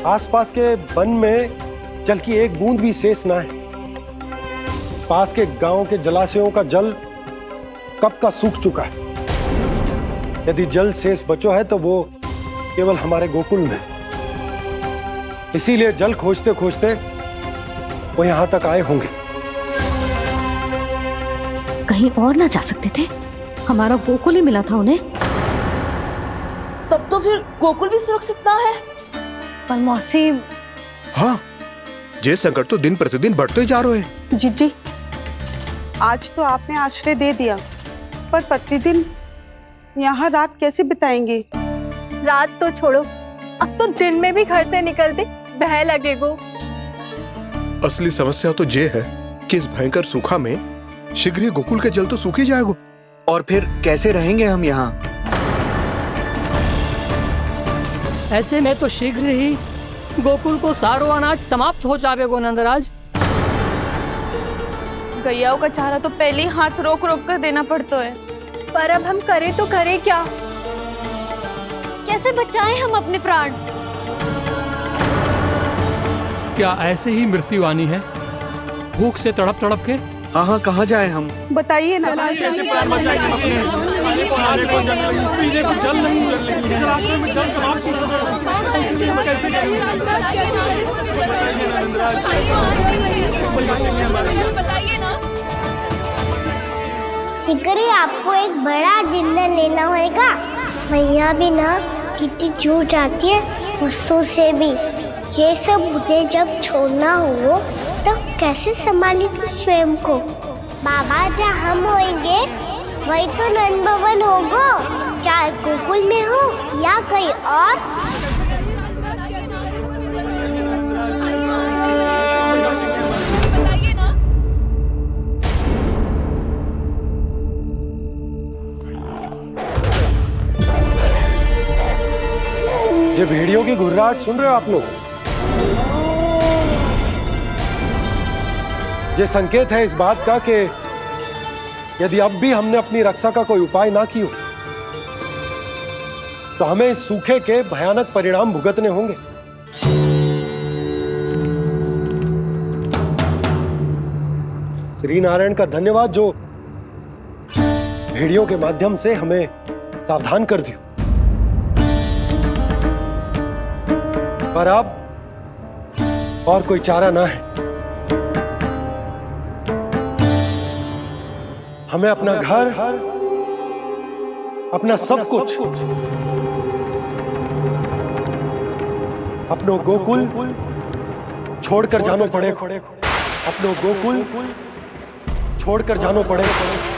आसपास के वन में जल की एक बूंद भी शेष ना है। पास के गांव के जलाशयों का जल कब का सूख चुका है। यदि जल शेष बचो है तो वो केवल हमारे गोकुल में। इसीलिए जल खोजते खोजते वो यहां तक आए होंगे। कहीं और ना जा सकते थे? हमारा गोकुल ही मिला था उन्हें। तब तो फिर गोकुल भी सुरक्षित ना है। पर मौसी, हाँ, ये संकट तो दिन प्रतिदिन बढ़ते जा रहे हैं। जीजी, आज तो आपने आश्रय दे दिया, पर प्रतिदिन यहाँ रात कैसे बिताएंगे? रात तो छोड़ो, अब तो दिन में भी घर से निकलते भय लगेगो। असली समस्या तो ये है कि इस भयंकर सूखा में शीघ्र ही गोकुल के जल तो सूख ही जाएगा। और फिर कैसे रहेंगे हम यहाँ? ऐसे में तो शीघ्र ही गोकुल को सारो अनाज समाप्त हो जाएगा नंदराज। गैयाओं का चारा तो पहले ही हाथ रोक रोक कर देना पड़ता है। पर अब हम करें तो करें क्या? कैसे बचाएं हम अपने प्राण? क्या ऐसे ही मृत्यु आनी है, भूख से तड़प तड़प के? हाँ, कहाँ जाए हम? बताइए ना। कैसे प्राण बचाएं हम अपने? पीने को जल नहीं, रास्ते में जल समाप्त हो शिकारी, आपको एक बड़ा डिनर लेना होगा। मैया भी ना कितनी जूझ आती है गुस्सों से भी। ये सब मुझे जब छोड़ना हो तो कैसे संभालेगी स्वयं को? बाबा जहाँ हम होंगे वही तो नंद भवन होगा, चाहे गोकुल में हो या कहीं और। ये भेड़ियों की घुर्राहट सुन रहे हो आप लोग? ये संकेत है इस बात का कि यदि अब भी हमने अपनी रक्षा का कोई उपाय ना किया तो हमें इस सूखे के भयानक परिणाम भुगतने होंगे। श्री नारायण का धन्यवाद जो भेड़ियों के माध्यम से हमें सावधान कर दिया। पर अब और कोई चारा ना है। हमें अपना घर, अपना सब कुछ, अपनो गोकुल छोड़कर जानो पड़ेगा। अपनो गोकुल छोड़कर जानो पड़ेगा।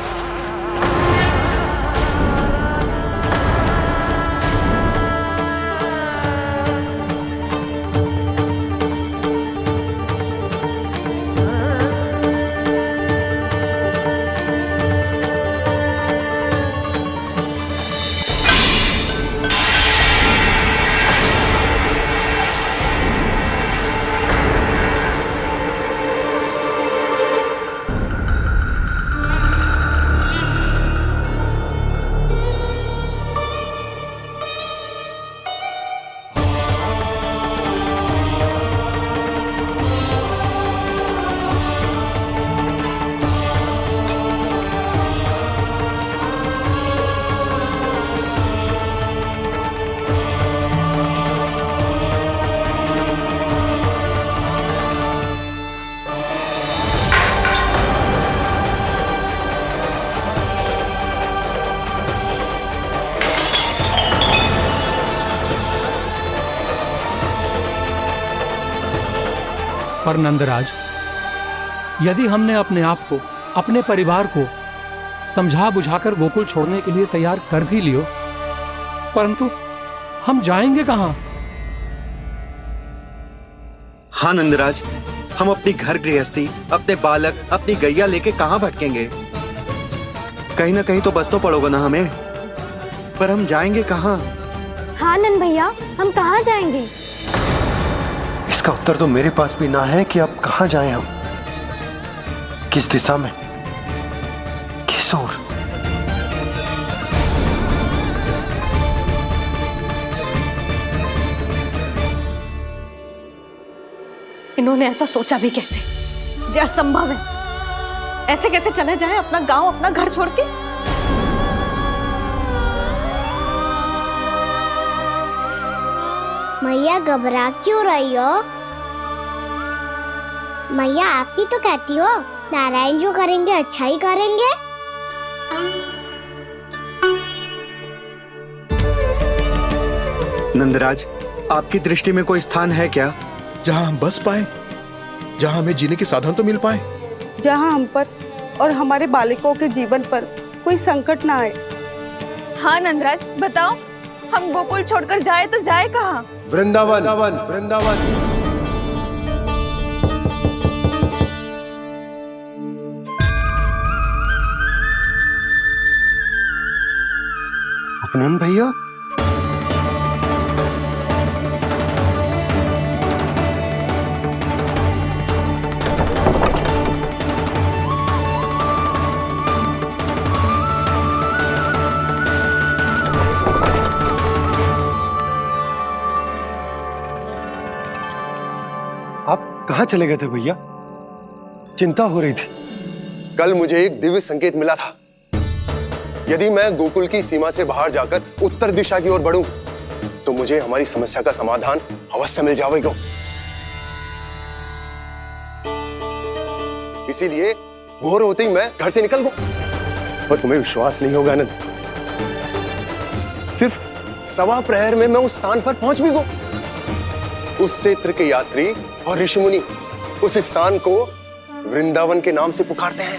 पर नंदराज, यदि हमने अपने आप को, अपने परिवार को समझा बुझाकर गोकुल छोड़ने के लिए तैयार कर भी लियो, परंतु हम जाएंगे कहाँ? हाँ नंदराज, हम अपनी घर गृहस्थी, अपने बालक, अपनी गैया लेके कहाँ भटकेंगे? कहीं ना कहीं तो बस तो पड़ोगे ना हमें, पर हम जाएंगे कहाँ? हाँ नंद भैया, हम कहाँ जाएंगे? इसका उत्तर तो मेरे पास भी ना है कि अब कहाँ जाएं हम, किस दिशा में, किस ओर। इन्होंने ऐसा सोचा भी कैसे? जो असंभव है। ऐसे कैसे चले जाएं अपना गांव, अपना घर छोड़ के? मैया घबरा क्यों रही हो? मैया आप ही तो कहती हो नारायण जो करेंगे अच्छा ही करेंगे। नंदराज, आपकी दृष्टि में कोई स्थान है क्या जहां हम बस पाए, जहां हमें जीने के साधन तो मिल पाए, जहाँ हम पर और हमारे बालकों के जीवन पर कोई संकट ना आए। हाँ नंदराज, बताओ, हम गोकुल छोड़कर जाए तो जाए कहाँ? वृंदावन, वृंदावन। अपनन भैया, कहाँ चले गए थे भैया? चिंता हो रही थी। कल मुझे एक दिव्य संकेत मिला था। यदि मैं गोकुल की सीमा से बाहर जाकर उत्तर दिशा की ओर बढ़ूं, तो मुझे हमारी समस्या का समाधान अवश्य मिल जाएगा। इसीलिए भोर होते ही मैं घर से निकल गया। और तुम्हें विश्वास नहीं होगा आनंद, सिर्फ सवा प्रहर में मैं उस स्थान पर पहुंच भी गया। उस क्षेत्र के यात्री और ऋषि मुनि उस स्थान को वृंदावन के नाम से पुकारते हैं।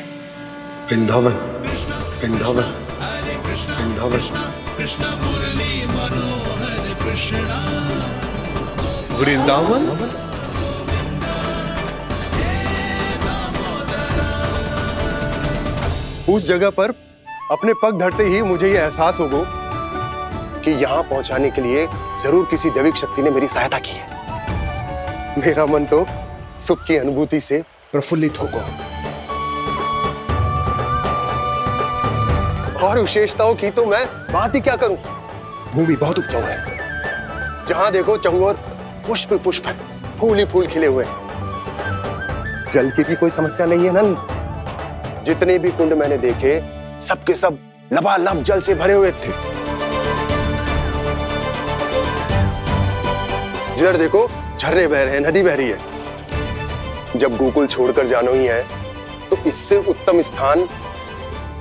वृंदावन, वृंदावन, वृंदावन। वृंदावन। उस जगह पर अपने पग धरते ही मुझे यह एहसास होगा कि यहां पहुंचाने के लिए जरूर किसी दैविक शक्ति ने मेरी सहायता की है। मेरा मन तो सुख की अनुभूति से प्रफुल्लित होगा। और विशेषताओं की तो मैं बात ही क्या करूं। भूमि बहुत उपजाऊ है, जहां देखो चहुओर पुष्प पुष्प है, फूल ही फूल खिले हुए हैं। जल की भी कोई समस्या नहीं है नंद। जितने भी कुंड मैंने देखे, सबके सब लबालब जल से भरे हुए थे। जिधर देखो झरने बह रहे हैं, नदी बह रही है। जब गोकुल छोड़कर जाना ही है, तो इससे उत्तम स्थान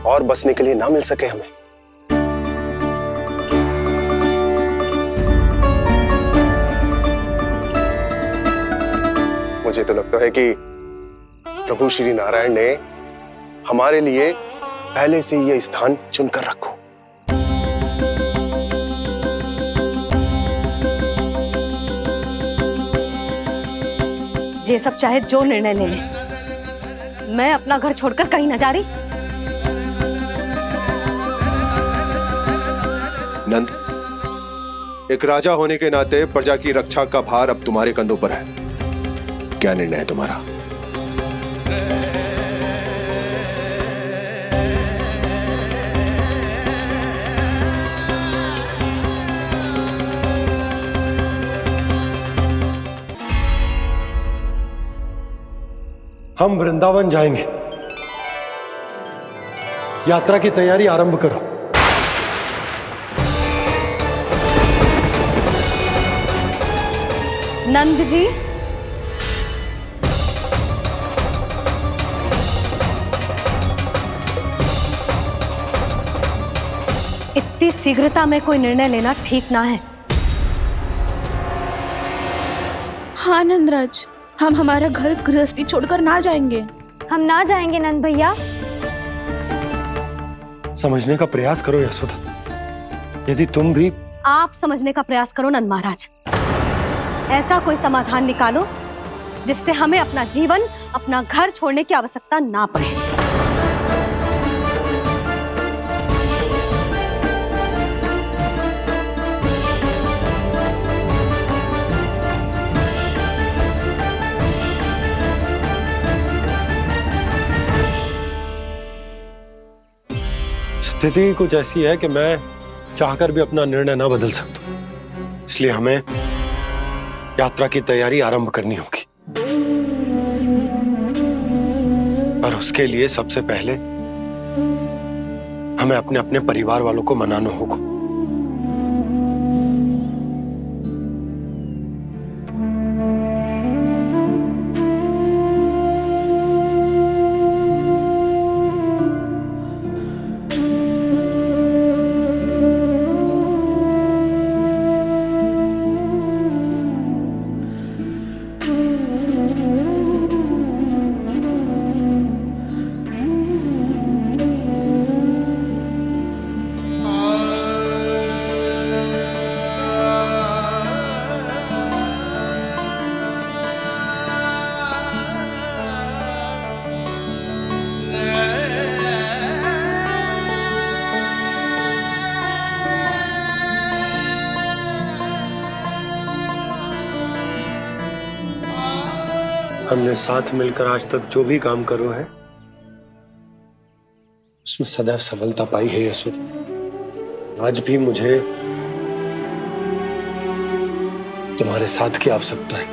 और बसने के लिए ना मिल सके हमें। मुझे तो लगता है कि प्रभु श्री नारायण ने हमारे लिए पहले से यह स्थान चुनकर रखो। ये सब चाहे जो निर्णय ले ले, मैं अपना घर छोड़कर कहीं न जा रही। नंद, एक राजा होने के नाते प्रजा की रक्षा का भार अब तुम्हारे कंधों पर है। क्या निर्णय है तुम्हारा? हम वृंदावन जाएंगे। यात्रा की तैयारी आरंभ करो। नंद जी, इतनी शीघ्रता में कोई निर्णय लेना ठीक ना है। हाँ नंदराज, हम हमारा घर गृहस्थी छोड़कर ना जाएंगे। हम ना जाएंगे नंद भैया। समझने का प्रयास करो यशोदा। यदि तुम भी आप समझने का प्रयास करो नंद महाराज। ऐसा कोई समाधान निकालो जिससे हमें अपना जीवन, अपना घर छोड़ने की आवश्यकता ना पड़े। स्थिति कुछ ऐसी है कि मैं चाहकर भी अपना निर्णय ना बदल सकता, इसलिए हमें यात्रा की तैयारी आरंभ करनी होगी। और उसके लिए सबसे पहले हमें अपने अपने परिवार वालों को मनाना होगा। हमने साथ मिलकर आज तक जो भी काम करो है उसमें सदैव सफलता पाई है यशोदा। आज भी मुझे तुम्हारे साथ की आवश्यकता है।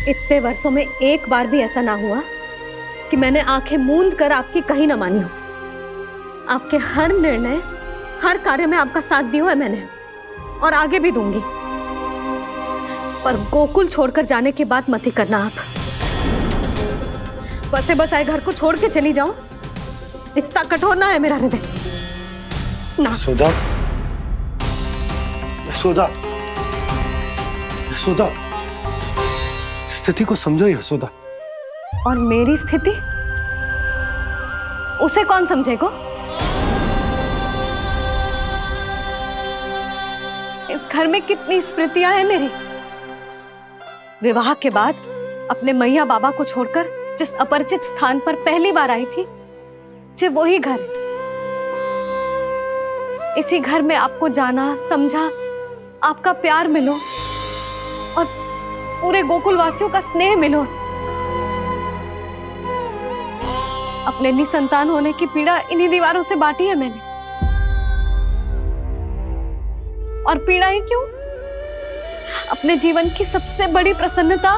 इतने वर्षों में एक बार भी ऐसा ना हुआ कि मैंने आंखें मूंद कर आपकी कहीं ना मानी हो। आपके हर निर्णय, हर कार्य में आपका साथ दिया है मैंने, और आगे भी दूंगी। पर गोकुल छोड़कर जाने की बात मत ही करना आप। बसे बसाए घर को छोड़ के चली जाऊं, इतना कठोर ना है मेरा हृदय ना। यशोदा, यशोदा, यशोदा, स्थिति को समझो यशोदा। और मेरी स्थिति उसे कौन समझेगा? इस घर में कितनी स्मृतियां हैं मेरी। विवाह के बाद अपने मैया बाबा को छोड़कर जिस अपरिचित स्थान पर पहली बार आई थी, जो वही घर है। इसी घर में आपको जाना, समझा, आपका प्यार मिलो और पूरे गोकुल वासियों का स्नेह मिलो। अपने निसंतान होने की पीड़ा इन्हीं दीवारों से बांटी है मैंने। और पीड़ा ही क्यों? अपने जीवन की सबसे बड़ी प्रसन्नता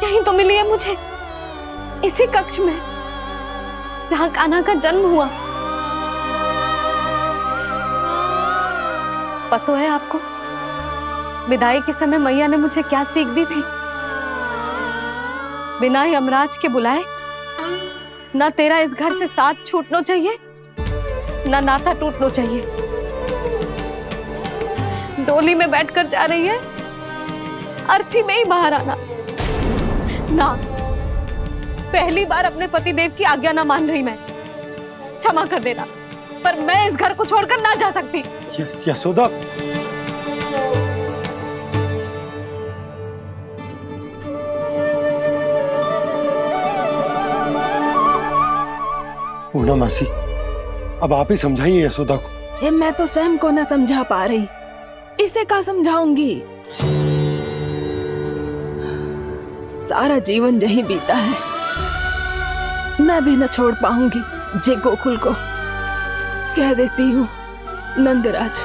यही तो मिली है मुझे, इसी कक्ष में जहां कान्हा का जन्म हुआ। पता है आपको विदाई के समय मैया ने मुझे क्या सीख दी थी? बिना ही यमराज के बुलाए ना तेरा इस घर से साथ छूटना चाहिए, ना नाता टूटना चाहिए। डोली में बैठकर जा रही है, अर्थी में ही बाहर आना ना। पहली बार अपने पतिदेव की आज्ञा ना मान रही मैं, क्षमा कर देना, पर मैं इस घर को छोड़कर ना जा सकती। यशोदा, पूर्णा मासी, अब आप ही समझाइए यशोदा को। ये मैं तो स्वयं को ना समझा पा रही, इसे क्या समझाऊंगी? सारा जीवन यही बीता है, मैं भी न छोड़ पाऊंगी जे गोकुल को। कह देती हूँ नंदराज।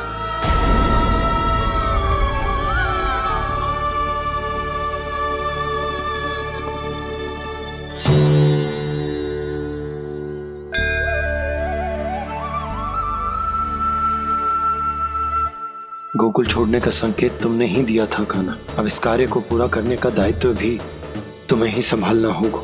गोकुल छोड़ने का संकेत तुमने ही दिया था कान्हा। अब इस कार्य को पूरा करने का दायित्व भी तुम्हें ही संभालना होगा।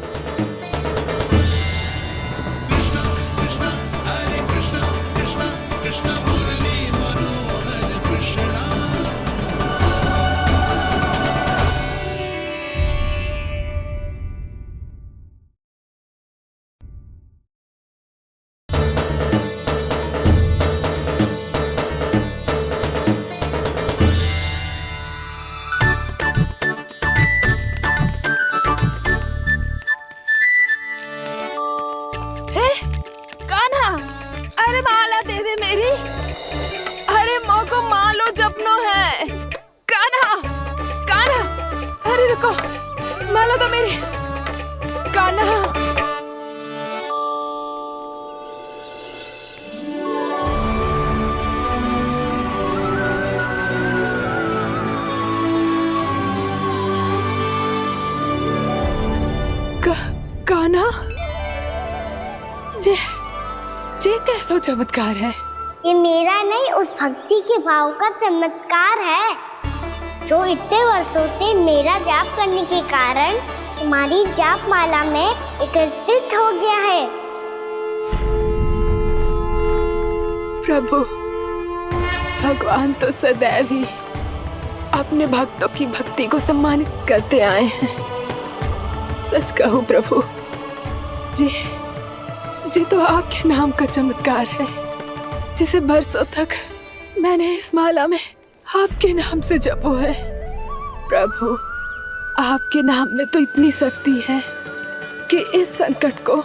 रुको, माला तो मेरी। कान्हा, कान्हा, ये कैसा चमत्कार है? ये मेरा नहीं, उस भक्ति के भाव का चमत्कार है जो इतने वर्षों से मेरा जाप करने के कारण तुम्हारी जाप माला में एकत्रित हो गया है। प्रभु, भगवान तो सदैव ही अपने भक्तों की भक्ति को सम्मानित करते आए हैं। सच कहूं प्रभु, जी तो आपके नाम का चमत्कार है, जिसे बरसों तक मैंने इस माला में आपके नाम से जपो है। प्रभु, आपके नाम में तो इतनी शक्ति है कि इस संकट को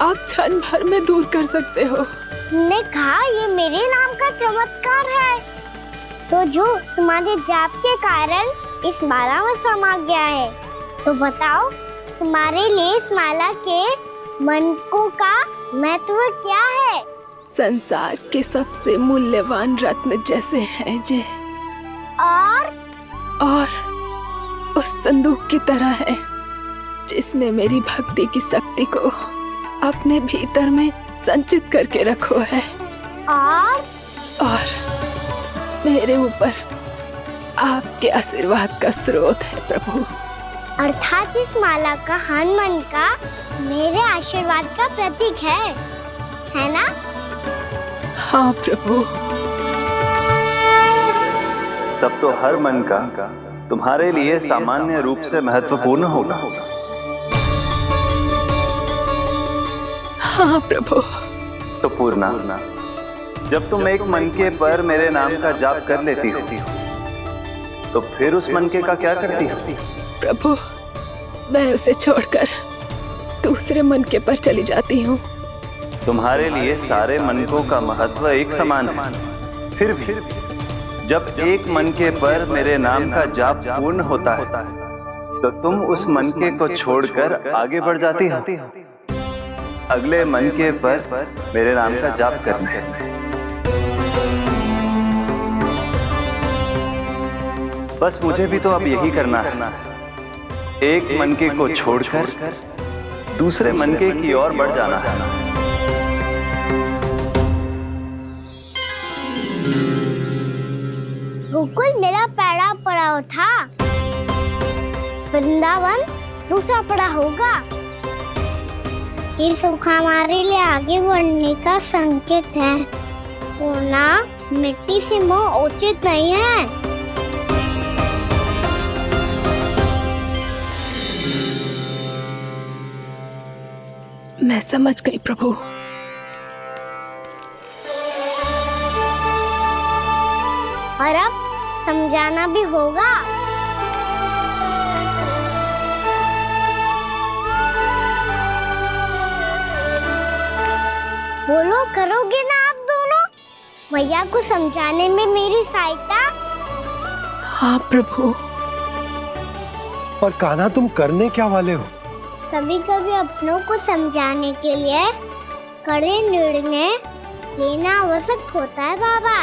आप क्षण भर में दूर कर सकते हो। तुमने कहा ये मेरे नाम का चमत्कार है, तो जो तुम्हारे जाप के कारण इस माला में समा गया है, तो बताओ तुम्हारे लिए इस माला के मनकों का महत्व क्या है? संसार के सबसे मूल्यवान रत्न जैसे हैं जे, और उस संदूक की तरह है जिसने मेरी भक्ति की शक्ति को अपने भीतर में संचित करके रखो है। और मेरे ऊपर आपके आशीर्वाद का स्रोत है प्रभु। अर्थात इस माला का हनुमान का मेरे आशीर्वाद का प्रतीक है ना? हाँ प्रभु। तब तो हर मन का तुम्हारे लिए सामान्य रूप से महत्वपूर्ण होगा। हाँ प्रभु। तो पूर्णा, जब तुम एक मनके पर मेरे नाम का जाप कर लेती हो, तो फिर उस मनके का क्या करती हो? प्रभु, मैं उसे छोड़कर दूसरे मनके पर चली जाती हूँ। तुम्हारे लिए सारे मनकों का महत्व एक समान है। फिर भी जब एक मनके पर मेरे नाम का जाप पूर्ण होता है, तो तुम उस मनके को छोड़कर आगे बढ़ जाती हो अगले मनके पर मेरे नाम का जाप करने। बस मुझे भी तो अब यही करना है, एक मनके को छोड़कर दूसरे मनके की ओर बढ़ जाना है। गोकुल मेरा पहला पड़ाव था, वृंदावन दूसरा पड़ा होगा। ये सुख हमारे लिए आगे बढ़ने का संकेत है, वरना मिट्टी से मोह उचित नहीं है। मैं समझ गई प्रभु। और अब समझाना भी होगा। बोलो, करोगे ना आप दोनों? भैया को समझाने में मेरी सहायता? हाँ प्रभु। और कान्हा, तुम करने क्या वाले हो? कभी कभी अपनों को समझाने के लिए कड़े निर्णय लेना आवश्यक होता है बाबा।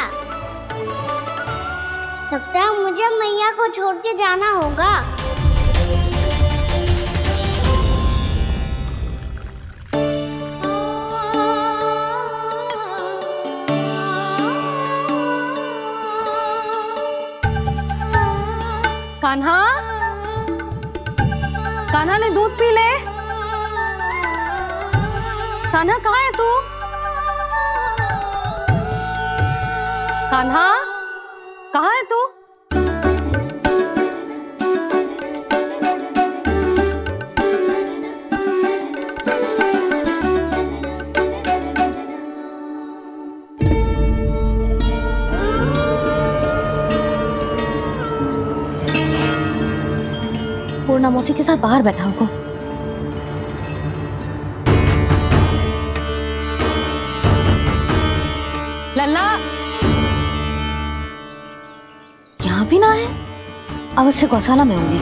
लगता है मुझे मैया को छोड़ के जाना होगा। कान्हा, कान्हा ने दूध पी ले। कान्हा कहाँ है तू? कान्हा, कहाँ है तू? पूर्णा मौसी के साथ बाहर बैठा होगा। लल्ला, यहाँ भी ना है, अवश्य गौशाला में होंगे।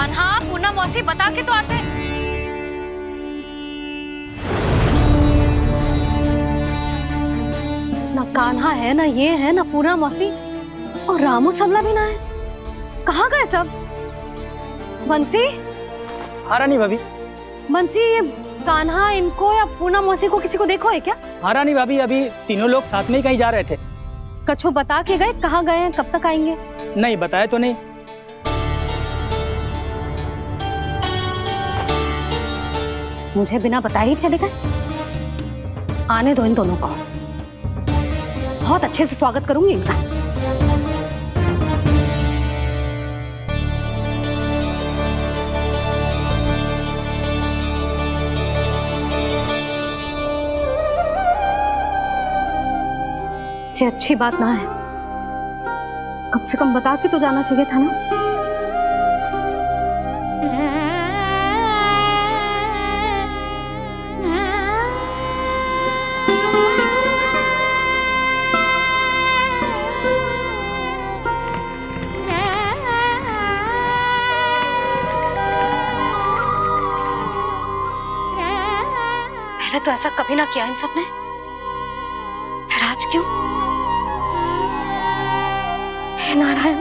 कान्हा, पूना मौसी बता के तो आते। ना कान्हा है, ना ये है, ना पूना मौसी, और रामू सबला भी ना है। कहाँ गए सब? बंसी? हाँ रानी भाभी। बंसी, ये कान्हा इनको या पूना मौसी को किसी को देखो है क्या? हाँ रानी भाभी, अभी तीनों लोग साथ में ही कहीं जा रहे थे। कछु बता के गए कहाँ गए हैं, कब तक आएंगे? नहीं बताया तो नहीं। मुझे बिना बताए ही चले गए? आने दो इन दोनों को, बहुत अच्छे से स्वागत करूंगी इनका। ये अच्छी बात ना है, कम से कम बता के तो जाना चाहिए था ना। पहले तो ऐसा कभी ना किया इन सब ने, फिर आज क्यों? हे नारायण,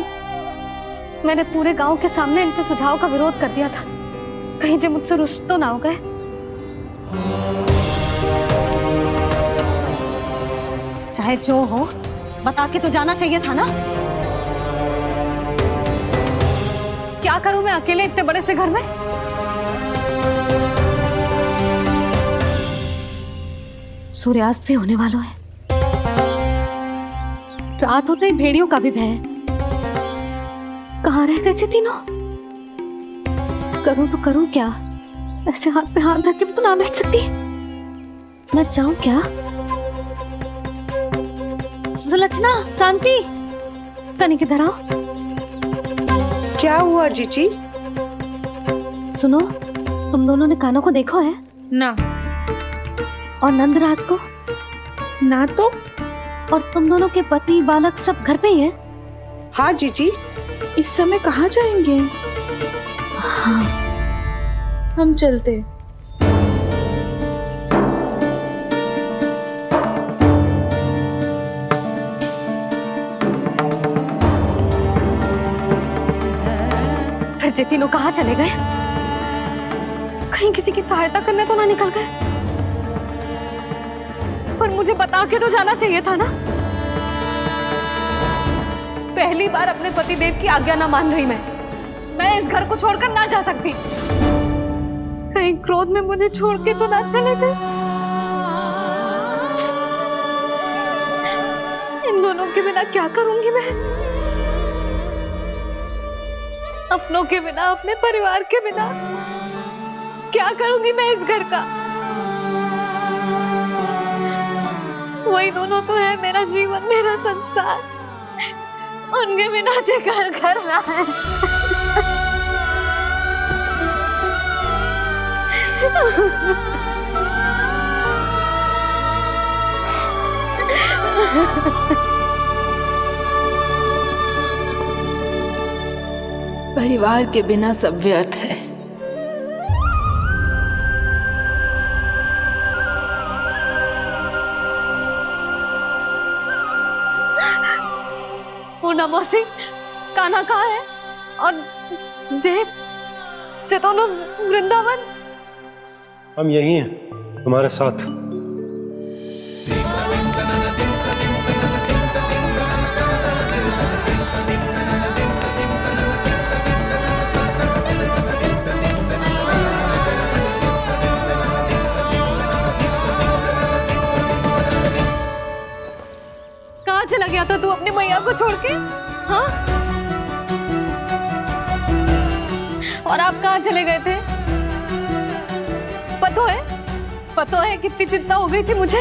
मैंने पूरे गांव के सामने इनके सुझाव का विरोध कर दिया था, कहीं जो मुझसे रुष्ट तो ना हो गए। चाहे जो हो, बता के तो जाना चाहिए था ना। क्या करूं मैं अकेले इतने बड़े से घर में? सूर्यास्त भी होने वाला है, रात होते ही भेड़ियों का भी भय है। कहाँ रह गए तीनों? करूं तो करूं क्या? ऐसे हाथ पे हाथ धर के भी तो ना बैठ सकती। मैं जाऊं क्या? सुलक्षणा, शांति, तनिक इधर आओ। क्या हुआ जीजी? सुनो, तुम दोनों ने कान्हा को देखो है? ना। और नंदराज को? ना तो। और तुम दोनों के पति बालक सब घर पे ही है? हाँ जीजी, इस समय कहाँ जाएंगे? हाँ। हम चलते। फिर जे तीनों कहाँ चले गए? कहीं किसी की सहायता करने तो ना निकल गए? पर मुझे बता के तो जाना चाहिए था ना। पहली बार अपने पतिदेव की आज्ञा ना मान रही मैं इस घर को छोड़कर ना जा सकती। कहीं क्रोध में मुझे छोड़ के तो ना चले गए। इन दोनों के बिना क्या करूंगी मैं? अपनों के बिना, अपने परिवार के बिना क्या करूंगी मैं इस घर का? वही दोनों तो है मेरा जीवन, मेरा संसार। उनके बिना जे घर घर ना है। परिवार के बिना सब व्यर्थ है। पूना मौसी, कान्हा कहाँ है? और जे दोनों वृंदावन? हम यही हैं, तुम्हारे साथ। कहाँ चला गया था तू अपनी मैया को छोड़ के? हाँ? और आप कहाँ चले गए थे? पता है कितनी चिंता हो गई थी मुझे।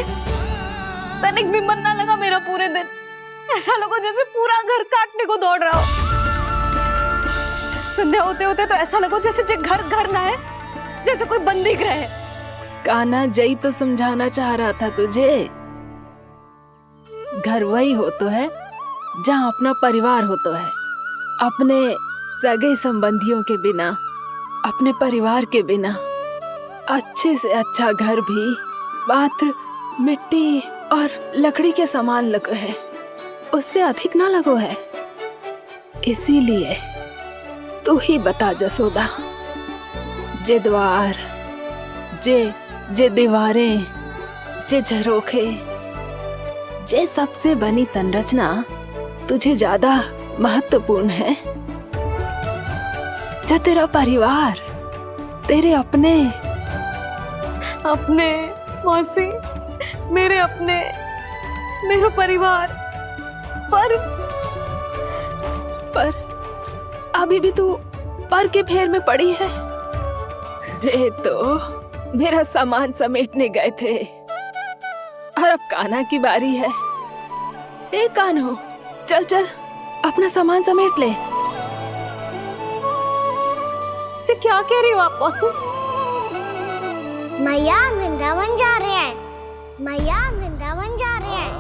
तनिक भी मन ना लगा मेरा पूरे दिन। ऐसा लगा जैसे पूरा घर काटने को दौड़ रहा हो। संध्या होते होते तो ऐसा लगा जैसे घर घर ना है, जैसे कोई बंदी गृह है। कान्हा जई तो समझाना चाह रहा था तुझे। घर वही हो तो है जहाँ अपना परिवार हो तो है। अपने सगे संबंधियों के बिना अपने परिवार के बिना अच्छे से अच्छा घर भी मात्र मिट्टी और लकड़ी के सामान लगो है, उससे अधिक ना लगो है। इसीलिए तू ही बता जसोदा, जे द्वार, जे दीवारें, जे झरोखे, जे सबसे बनी संरचना तुझे ज्यादा महत्वपूर्ण है? जो तेरा परिवार, तेरे अपने मौसी, मेरे अपने, मेरा परिवार, पर अभी भी तू पर के फेर में पड़ी है। जे तो मेरा सामान समेटने गए थे और अब कान्हा की बारी है। ए कान्हो, चल चल अपना सामान समेट ले। जी क्या कह रही हो आप मौसी? मैया वृंदावन जा रहे हैं, मैया वृंदावन जा रहे हैं।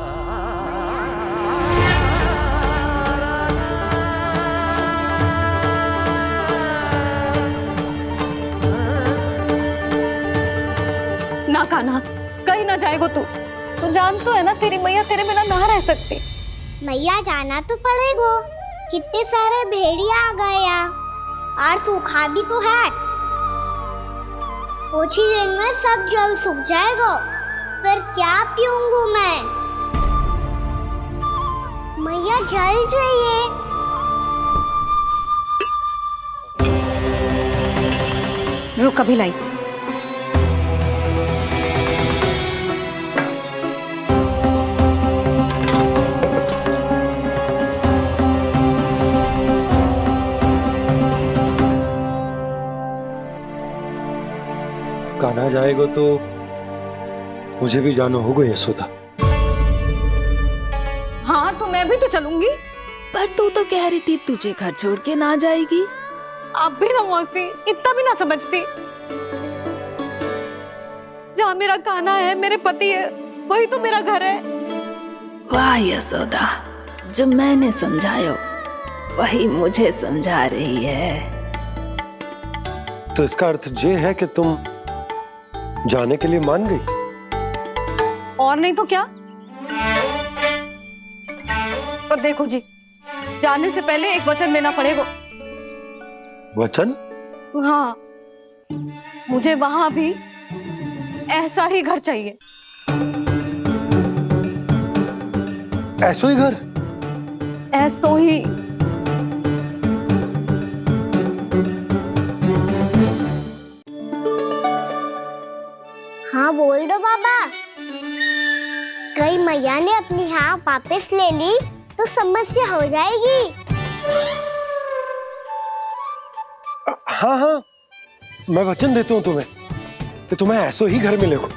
ना कान्हा, कहीं ना जाएगो तू जान तो है ना तेरी मैया तेरे बिना ना रह सकती। मैया जाना तो पड़ेगा, कितने सारे भेड़िया आ गए यहाँ और सूखा भी तो है। कुछ ही दिन में सब जल सूख जाएगा, फिर क्या पीऊंगी मैं? मैया जल चाहिए। रुक अभी लाई। कान्हा जाएगा तो मुझे भी जाना होगा यशोदा। हाँ तो मैं भी तो चलूंगी। पर तू तो कह रही थी तुझे घर छोड़ के ना जाएगी। आप भी ना मौसी, इतना भी ना समझती। जहाँ मेरा कान्हा है, मेरे पति है, वही तो मेरा घर है। वाह यशोदा, जो मैंने समझाया वही मुझे समझा रही है। तो इसका अर्थ ये है कि तुम जाने के लिए मान गई? और नहीं तो क्या। पर देखो जी, जाने से पहले एक वचन देना पड़ेगा। वचन? हाँ, मुझे वहां भी ऐसा ही घर चाहिए। ऐसो ही घर? ऐसो ही। हाँ बोल दो बाबा। कहीं मैया ने अपनी हाँ वापस ले ली तो समस्या हो जाएगी। हाँ हाँ, मैं वचन देता हूँ तुम्हें कि तुम्हें ऐसो ही घर मिलेगा।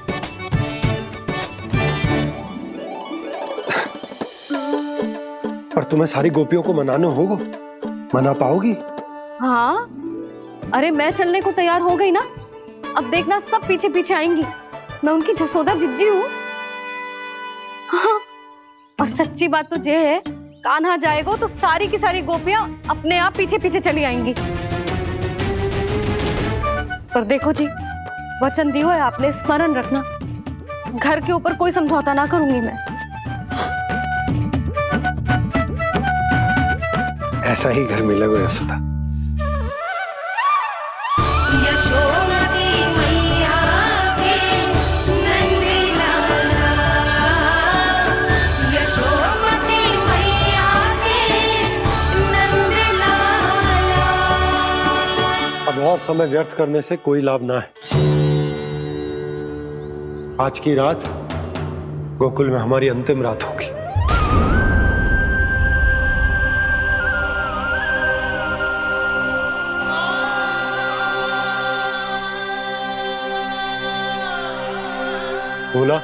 पर तुम्हें सारी गोपियों को मनाना होगा। मना पाओगी? हाँ, अरे मैं चलने को तैयार हो गई ना। अब देखना सब पीछे पीछे आएंगी। मैं उनकी जसोदा जिज्जी हूँ। हाँ, और सच्ची बात तो ये है, कान्हा जाएगा तो सारी की सारी गोपियां अपने आप पीछे पीछे चली आएंगी। पर देखो जी, वचन दियो है आपने, स्मरण रखना। घर के ऊपर कोई समझौता ना करूंगी मैं। ऐसा ही घर मिलेगा यशोदा। अब और समय व्यर्थ करने से कोई लाभ ना है। आज की रात गोकुल में हमारी अंतिम रात होगी। बोला,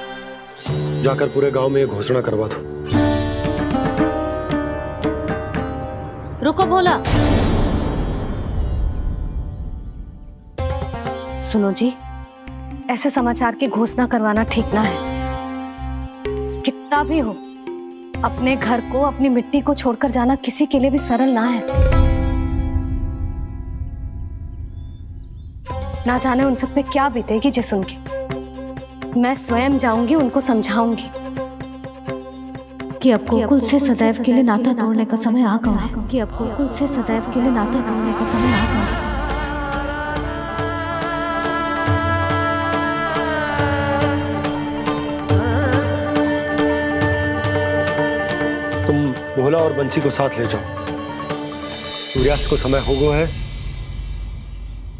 जाकर पूरे गांव में ये घोषणा करवा दो। रुको भोला। सुनो जी, ऐसे समाचार की घोषणा करवाना ठीक ना है। कितना भी हो, अपने घर को, अपनी मिट्टी को छोड़कर जाना किसी के लिए भी सरल ना है। ना जाने उन सब पे क्या बीतेगी जे सुन के। मैं स्वयं जाऊंगी, उनको समझाऊंगी कि अब गोकुल से सदैव के लिए नाता तोड़ने का समय आ गया है, कि अब गोकुल से सदैव के लिए नाता तोड़ने का समय आ गया है। तुम भोला और बंसी को साथ ले जाओ। सूर्यास्त को समय हो गया है,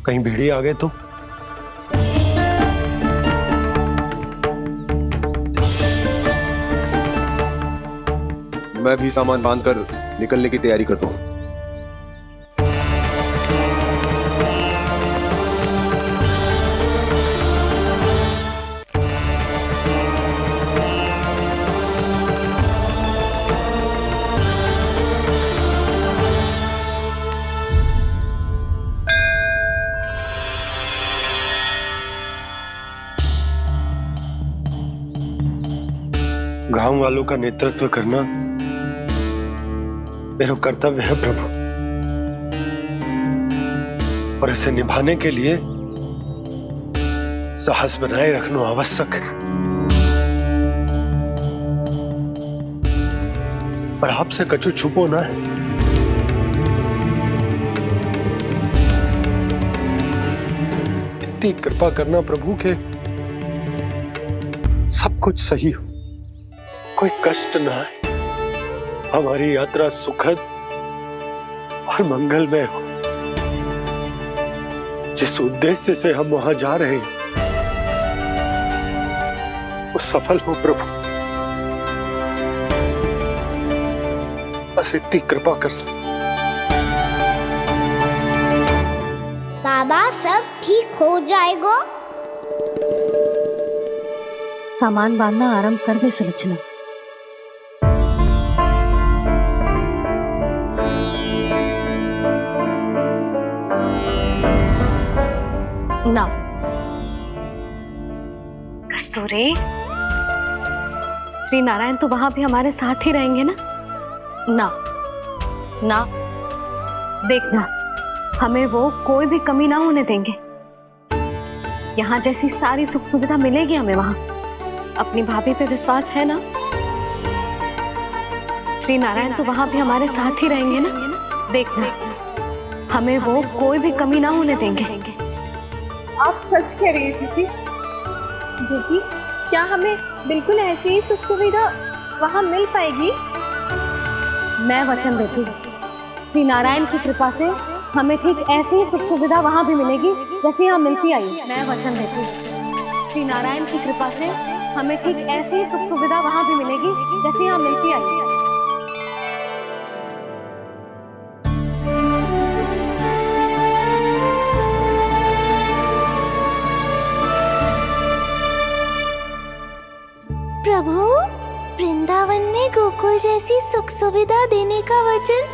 कहीं भेड़िए आ गए तो। मैं भी सामान बांधकर निकलने की तैयारी करता हूँ। गांव वालों का नेतृत्व करना मेरा कर्तव्य है प्रभु, और इसे निभाने के लिए साहस बनाए रखना आवश्यक है। पर आपसे कछु छुपो ना है। इतनी कृपा करना प्रभु के सब कुछ सही हो, कोई कष्ट ना है, हमारी यात्रा सुखद और मंगलमय हो। जिस उद्देश्य से हम वहां जा रहे हैं वो सफल हो प्रभु, बस इतनी कृपा कर। बाबा सब ठीक हो जाएगा। सामान बांधना आरंभ कर दे सुलोचना। ना कस्तूरी, श्री नारायण तो वहां भी हमारे साथ ही रहेंगे ना? ना ना, देखना हमें वो कोई भी कमी ना होने देंगे। यहाँ जैसी सारी सुख सुविधा मिलेगी हमें वहां। अपनी भाभी पे विश्वास है ना? श्री नारायण तो वहां भी हमारे साथ ही रहेंगे ना? देखना हमें वो कोई भी कमी ना होने देंगे। आप सच कह रही हैं जीजी? जीजी, क्या हमें बिल्कुल ऐसी ही सुख सुविधा वहाँ मिल पाएगी? मैं वचन देती हूँ, श्री नारायण की कृपा से हमें ठीक ऐसी ही सुख सुविधा वहाँ भी मिलेगी जैसी यहाँ मिलती आई। मैं वचन देती हूँ, श्री नारायण की कृपा से हमें ठीक ऐसी ही सुख सुविधा वहाँ भी मिलेगी जैसी यहाँ मिलती आई। प्रभु, वृंदावन में गोकुल जैसी सुख सुविधा देने का वचन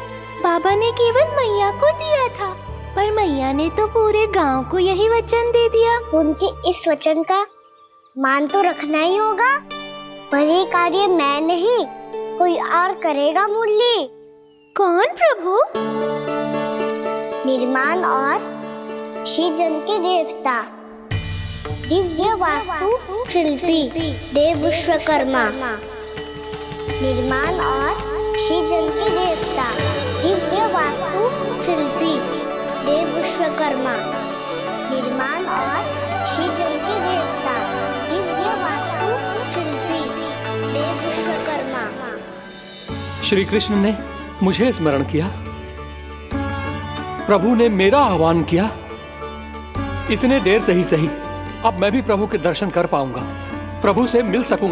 बाबा ने केवल मैया को दिया था, पर मैया ने तो पूरे गांव को यही वचन दे दिया। उनके इस वचन का मान तो रखना ही होगा, पर ये कार्य मैं नहीं कोई और करेगा। मुरली कौन प्रभु? निर्माण और सृजन के देवता, दिव्य वास्तु शिल्पी देव विश्वकर्मा। निर्माण और सृजन के देवता, दिव्य वास्तु शिल्पी देव विश्वकर्मा। निर्माण और सृजन के देवता, दिव्य वास्तु शिल्पी देव विश्वकर्मा। श्री कृष्ण ने मुझे स्मरण किया, प्रभु ने मेरा आह्वान किया। इतने देर से ही सही, अब मैं भी प्रभु के दर्शन कर पाऊंगा, प्रभु से मिल सकूंगा।